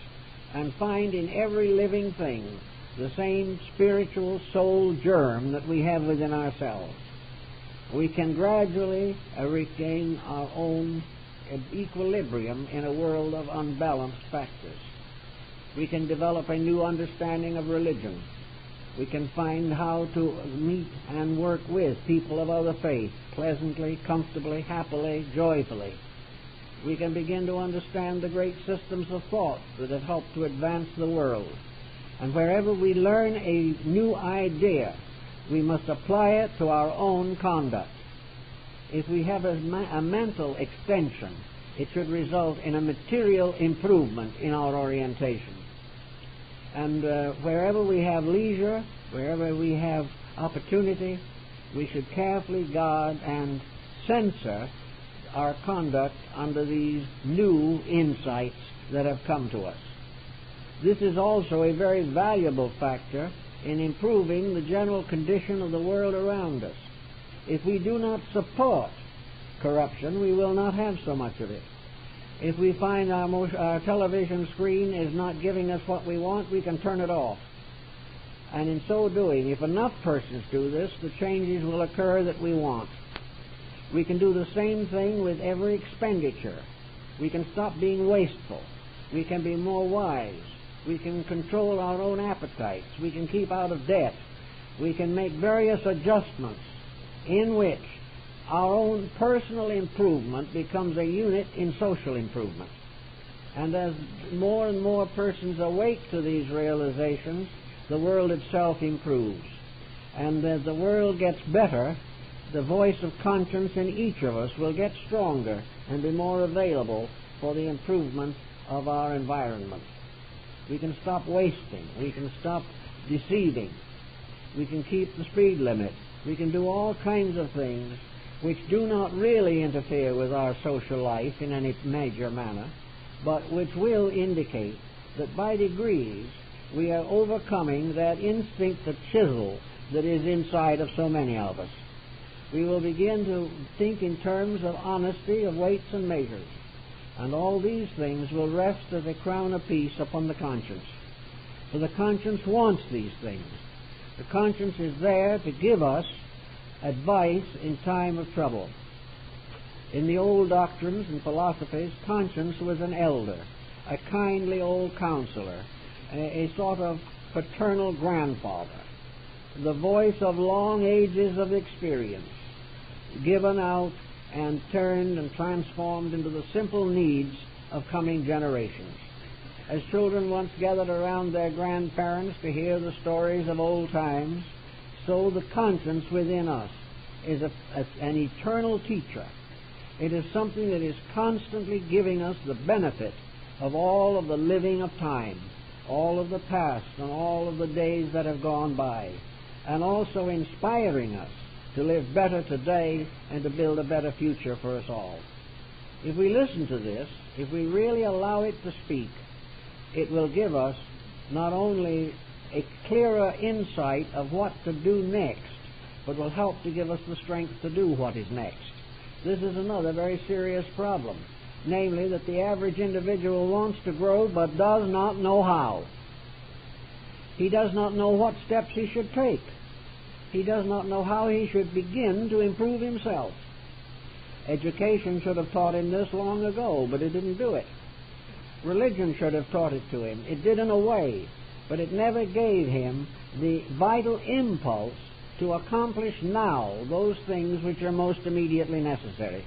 and find in every living thing the same spiritual soul germ that we have within ourselves. We can gradually regain our own equilibrium in a world of unbalanced factors. We can develop a new understanding of religion. We can find how to meet and work with people of other faith pleasantly, comfortably, happily, joyfully. We can begin to understand the great systems of thought that have helped to advance the world. And wherever we learn a new idea, we must apply it to our own conduct. If we have a mental extension, it should result in a material improvement in our orientation. And wherever we have leisure, wherever we have opportunity, we should carefully guard and censor our conduct under these new insights that have come to us. This is also a very valuable factor in improving the general condition of the world around us. If we do not support corruption, we will not have so much of it. If we find our television screen is not giving us what we want, we can turn it off. And in so doing, if enough persons do this, the changes will occur that we want. We can do the same thing with every expenditure. We can stop being wasteful. We can be more wise. We can control our own appetites. We can keep out of debt. We can make various adjustments in which our own personal improvement becomes a unit in social improvement. And as more and more persons awake to these realizations, the world itself improves. And as the world gets better, the voice of conscience in each of us will get stronger and be more available for the improvement of our environment. We can stop wasting. We can stop deceiving. We can keep the speed limit. We can do all kinds of things which do not really interfere with our social life in any major manner, but which will indicate that by degrees we are overcoming that instinct to chisel that is inside of so many of us. We will begin to think in terms of honesty, of weights and measures. And all these things will rest as a crown of peace upon the conscience. For the conscience wants these things. The conscience is there to give us advice in time of trouble. In the old doctrines and philosophies, conscience was an elder, a kindly old counselor, a sort of paternal grandfather, the voice of long ages of experience, given out and turned and transformed into the simple needs of coming generations. As children once gathered around their grandparents to hear the stories of old times, so the conscience within us is an eternal teacher. It is something that is constantly giving us the benefit of all of the living of time, all of the past and all of the days that have gone by, and also inspiring us to live better today and to build a better future for us all. If we listen to this, if we really allow it to speak, it will give us not only a clearer insight of what to do next, but will help to give us the strength to do what is next. This is another very serious problem, namely that the average individual wants to grow but does not know how. He does not know what steps he should take. He does not know how he should begin to improve himself. Education should have taught him this long ago, but it didn't do it. Religion should have taught it to him. It did in a way, but it never gave him the vital impulse to accomplish now those things which are most immediately necessary.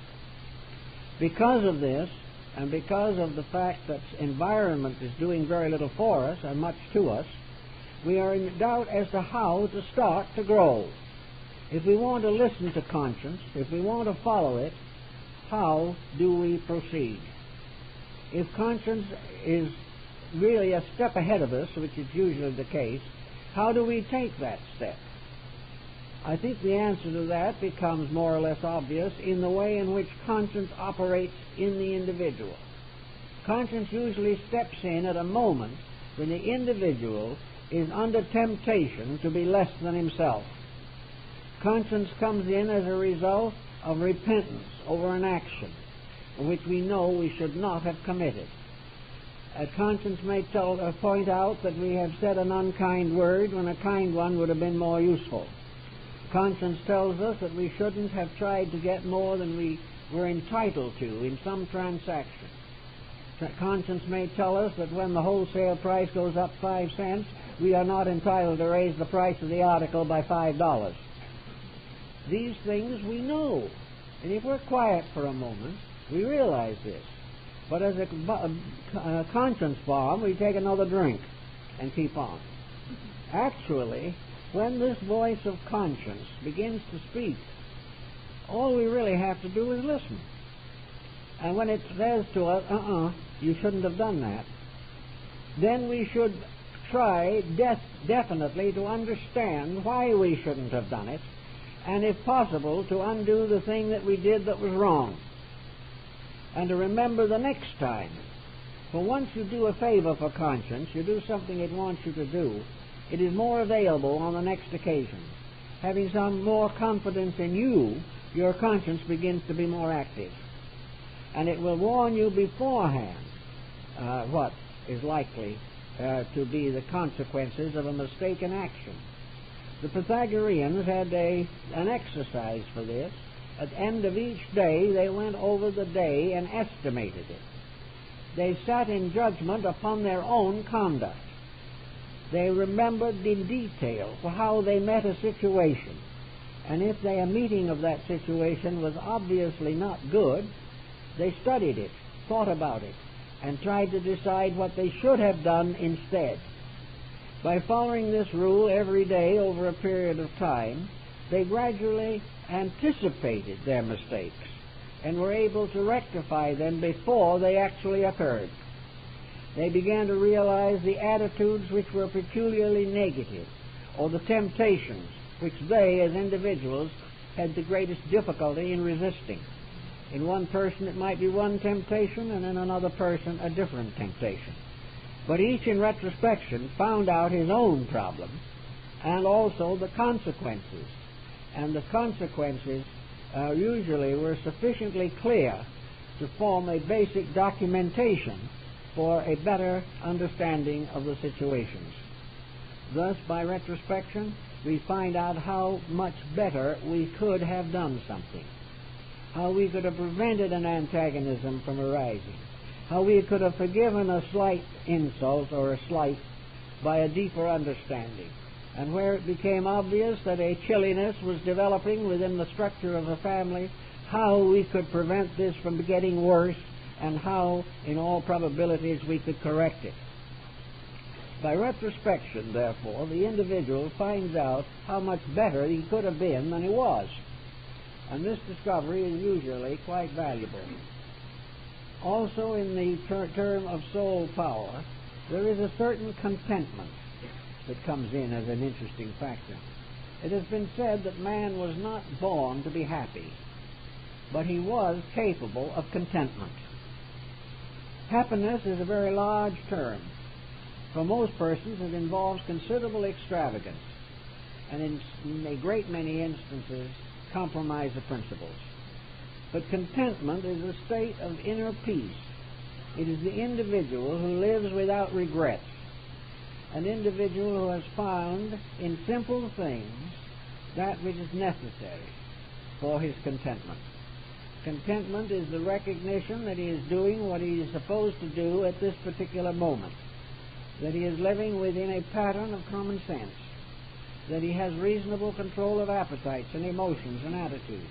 Because of this, and because of the fact that environment is doing very little for us and much to us, we are in doubt as to how to start to grow. If we want to listen to conscience, if we want to follow it, how do we proceed? If conscience is really a step ahead of us, which is usually the case, how do we take that step? I think the answer to that becomes more or less obvious in the way in which conscience operates in the individual. Conscience usually steps in at a moment when the individual is under temptation to be less than himself. Conscience comes in as a result of repentance over an action which we know we should not have committed. A conscience may point out that we have said an unkind word when a kind one would have been more useful. Conscience tells us that we shouldn't have tried to get more than we were entitled to in some transaction. Conscience may tell us that when the wholesale price goes up 5 cents, we are not entitled to raise the price of the article by $5. These things we know, and if we're quiet for a moment, we realize this. But as a conscience bomb, we take another drink and keep on. Actually, when this voice of conscience begins to speak, all we really have to do is listen. And when it says to us, you shouldn't have done that, then we should try definitely to understand why we shouldn't have done it, and if possible, to undo the thing that we did that was wrong. And to remember the next time. For once you do a favor for conscience, you do something it wants you to do, it is more available on the next occasion. Having some more confidence in you, your conscience begins to be more active. And it will warn you beforehand what is likely to be the consequences of a mistaken action. The Pythagoreans had an exercise for this. At the end of each day, they went over the day and estimated it. They sat in judgment upon their own conduct. They remembered in detail how they met a situation. And if a meeting of that situation was obviously not good, they studied it, thought about it, and tried to decide what they should have done instead. By following this rule every day over a period of time, they gradually anticipated their mistakes and were able to rectify them before they actually occurred. They began to realize the attitudes which were peculiarly negative, or the temptations which they, as individuals, had the greatest difficulty in resisting. In one person it might be one temptation, and in another person a different temptation. But each in retrospection found out his own problem and also the consequences. And the consequences usually were sufficiently clear to form a basic documentation for a better understanding of the situations. Thus, by retrospection, we find out how much better we could have done something, how we could have prevented an antagonism from arising, how we could have forgiven a slight insult or a slight by a deeper understanding, and where it became obvious that a chilliness was developing within the structure of a family, how we could prevent this from getting worse, and how, in all probabilities, we could correct it. By retrospection, therefore, the individual finds out how much better he could have been than he was. And this discovery is usually quite valuable. Also, in the term of soul power, there is a certain contentment that comes in as an interesting factor. It has been said that man was not born to be happy, but he was capable of contentment. Happiness is a very large term. For most persons, it involves considerable extravagance, and in a great many instances, compromise the principles. But contentment is a state of inner peace. It is the individual who lives without regrets, an individual who has found in simple things that which is necessary for his contentment. Contentment is the recognition that he is doing what he is supposed to do at this particular moment, that he is living within a pattern of common sense, that he has reasonable control of appetites and emotions and attitudes,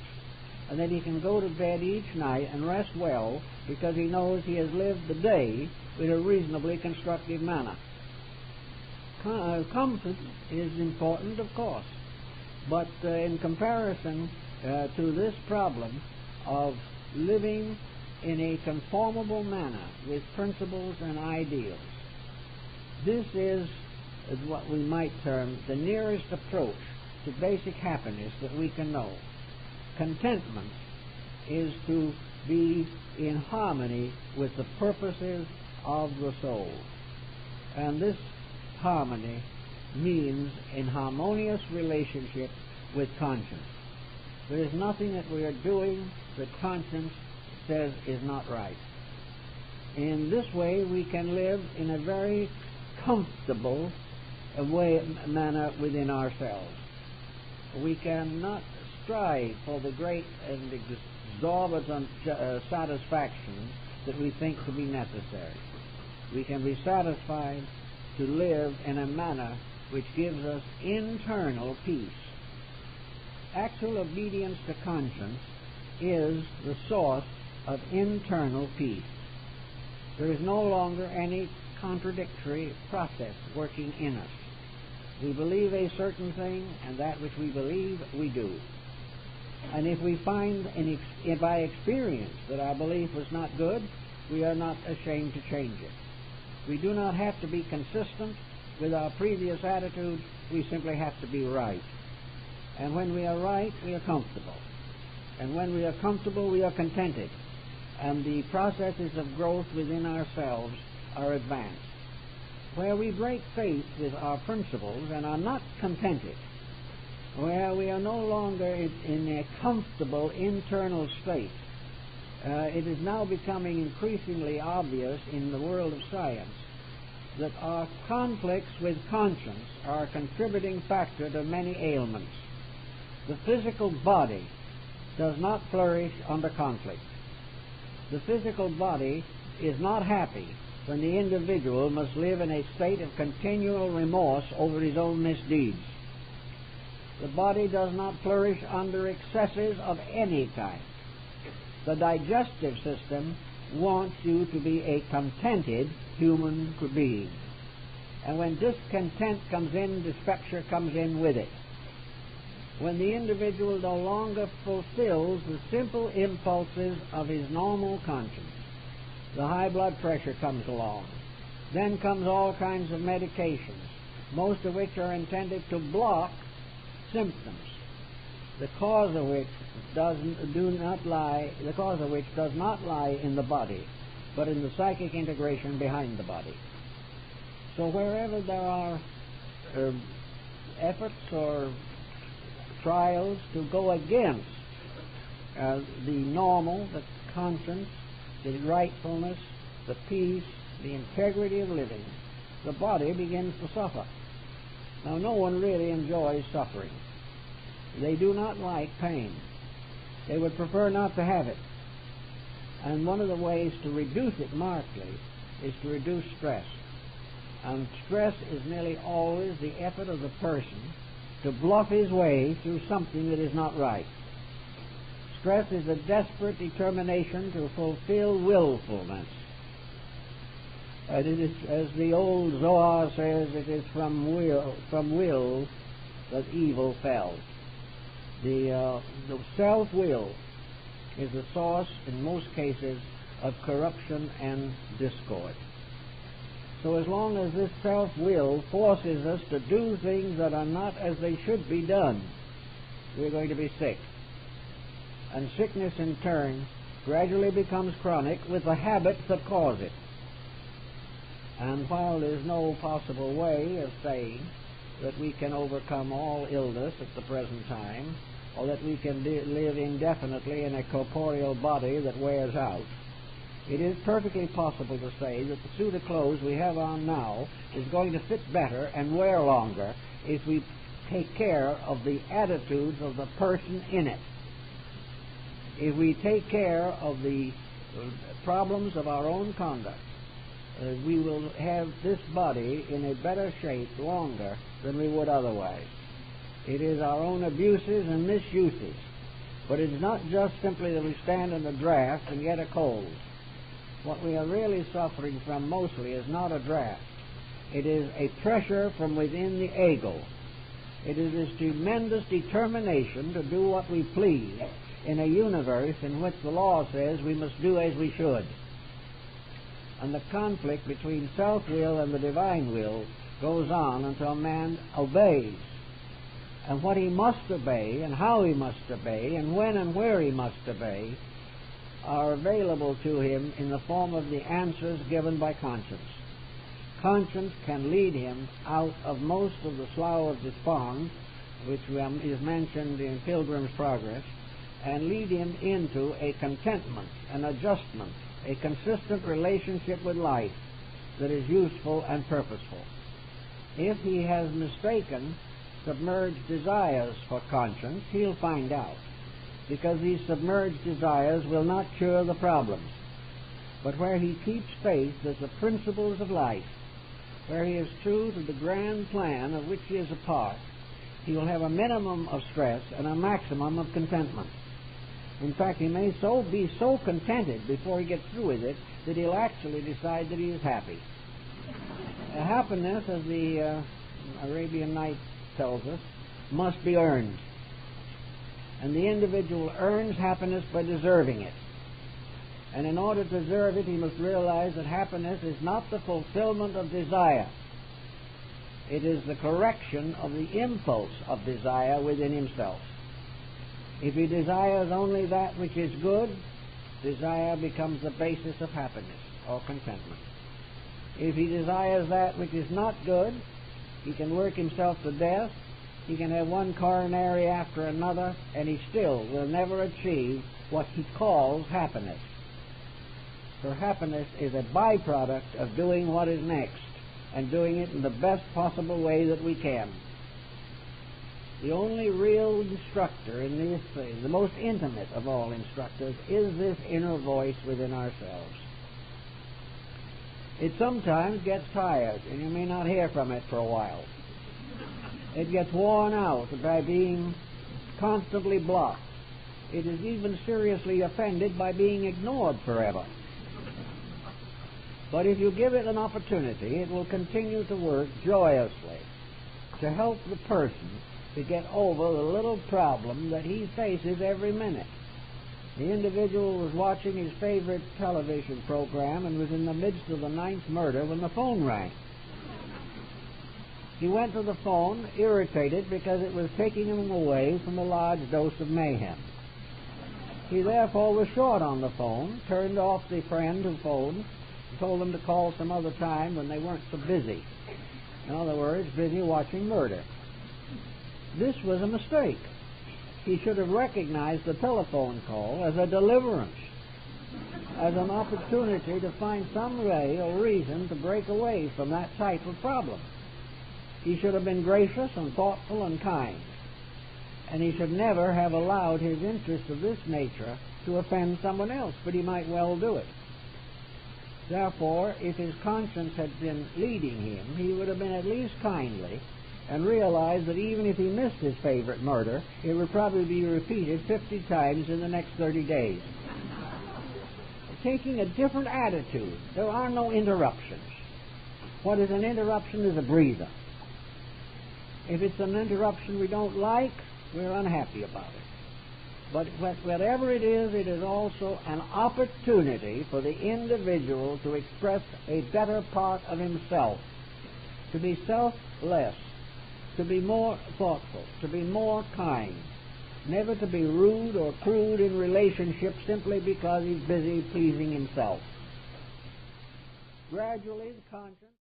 and that he can go to bed each night and rest well because he knows he has lived the day in a reasonably constructive manner. Comfort is important, of course, but in comparison to this problem of living in a conformable manner with principles and ideals, this is what we might term the nearest approach to basic happiness that we can know. Contentment is to be in harmony with the purposes of the soul. And this harmony means in harmonious relationship with conscience. There is nothing that we are doing that conscience says is not right. In this way, we can live in a very comfortable manner within ourselves. We cannot strive for the great and exorbitant satisfaction that we think to be necessary. We can be satisfied to live in a manner which gives us internal peace. Actual obedience to conscience is the source of internal peace. There is no longer any contradictory process working in us. We believe a certain thing, and that which we believe, we do. And if we find by experience that our belief was not good, we are not ashamed to change it. We do not have to be consistent with our previous attitude. We simply have to be right. And when we are right, we are comfortable. And when we are comfortable, we are contented. And the processes of growth within ourselves are advanced. where we break faith with our principles and are not contented, where we are no longer in a comfortable internal state, it is now becoming increasingly obvious in the world of science that our conflicts with conscience are a contributing factor to many ailments. The physical body does not flourish under conflict. The physical body is not happy when the individual must live in a state of continual remorse over his own misdeeds. The body does not flourish under excesses of any kind. The digestive system wants you to be a contented human being. And when discontent comes in, dyspepsia comes in with it. When the individual no longer fulfills the simple impulses of his normal conscience, the high blood pressure comes along. Then comes all kinds of medications, most of which are intended to block symptoms, the cause of which does not lie in the body, but in the psychic integration behind the body. So wherever there are efforts or trials to go against the normal, the conscience, the rightfulness, the peace, the integrity of living, the body begins to suffer. Now, no one really enjoys suffering. They do not like pain. They would prefer not to have it. And one of the ways to reduce it markedly is to reduce stress. And stress is nearly always the effort of the person to bluff his way through something that is not right. Stress is a desperate determination to fulfill willfulness. And it is, as the old Zohar says, it is from will that evil fell. The self-will is the source, in most cases, of corruption and discord. So as long as this self-will forces us to do things that are not as they should be done, we're going to be sick. And sickness, in turn, gradually becomes chronic with the habits that cause it. And while there's no possible way of saying that we can overcome all illness at the present time, or that we can live indefinitely in a corporeal body that wears out, it is perfectly possible to say that the suit of clothes we have on now is going to fit better and wear longer if we take care of the attitudes of the person in it. If we take care of the problems of our own conduct, we will have this body in a better shape longer than we would otherwise. It is our own abuses and misuses, but it is not just simply that we stand in the draft and get a cold. What we are really suffering from mostly is not a draft. It is a pressure from within the ego. It is this tremendous determination to do what we please in a universe in which the law says we must do as we should. And the conflict between self-will and the divine will goes on until man obeys. And what he must obey, and how he must obey, and when and where he must obey, are available to him in the form of the answers given by conscience. Conscience can lead him out of most of the slough of despond, which is mentioned in Pilgrim's Progress, and lead him into a contentment, an adjustment, a consistent relationship with life that is useful and purposeful. If he has mistaken submerged desires for conscience, he'll find out, because these submerged desires will not cure the problems. But where he keeps faith with the principles of life, where he is true to the grand plan of which he is a part, he will have a minimum of stress and a maximum of contentment. In fact, he may be so contented before he gets through with it that he'll actually decide that he is happy. Happiness, as the Arabian Nights tells us, must be earned. And the individual earns happiness by deserving it. And in order to deserve it, he must realize that happiness is not the fulfillment of desire. It is the correction of the impulse of desire within himself. If he desires only that which is good, desire becomes the basis of happiness or contentment. If he desires that which is not good, he can work himself to death, he can have one coronary after another, and he still will never achieve what he calls happiness. For happiness is a byproduct of doing what is next, and doing it in the best possible way that we can. The only real instructor in this thing, the most intimate of all instructors, is this inner voice within ourselves. It sometimes gets tired, and you may not hear from it for a while. It gets worn out by being constantly blocked. It is even seriously offended by being ignored forever. But if you give it an opportunity, it will continue to work joyously to help the person to get over the little problem that he faces every minute. The individual was watching his favorite television program and was in the midst of the 9th murder when the phone rang. He went to the phone, irritated because it was taking him away from a large dose of mayhem. He therefore was short on the phone, turned off the friend who phoned, and told them to call some other time when they weren't so busy. In other words, busy watching murder. This was a mistake. He should have recognized the telephone call as a deliverance, as an opportunity to find some way or reason to break away from that type of problem. He should have been gracious and thoughtful and kind, and he should never have allowed his interest of this nature to offend someone else, but he might well do it. Therefore, if his conscience had been leading him, he would have been at least kindly and realized that even if he missed his favorite murder, it would probably be repeated 50 times in the next 30 days. Taking a different attitude. There are no interruptions. What is an interruption is a breather. If it's an interruption we don't like, we're unhappy about it. But whatever it is also an opportunity for the individual to express a better part of himself, to be selfless, to be more thoughtful, to be more kind, never to be rude or crude in relationships simply because he's busy pleasing himself. Gradually, the conscience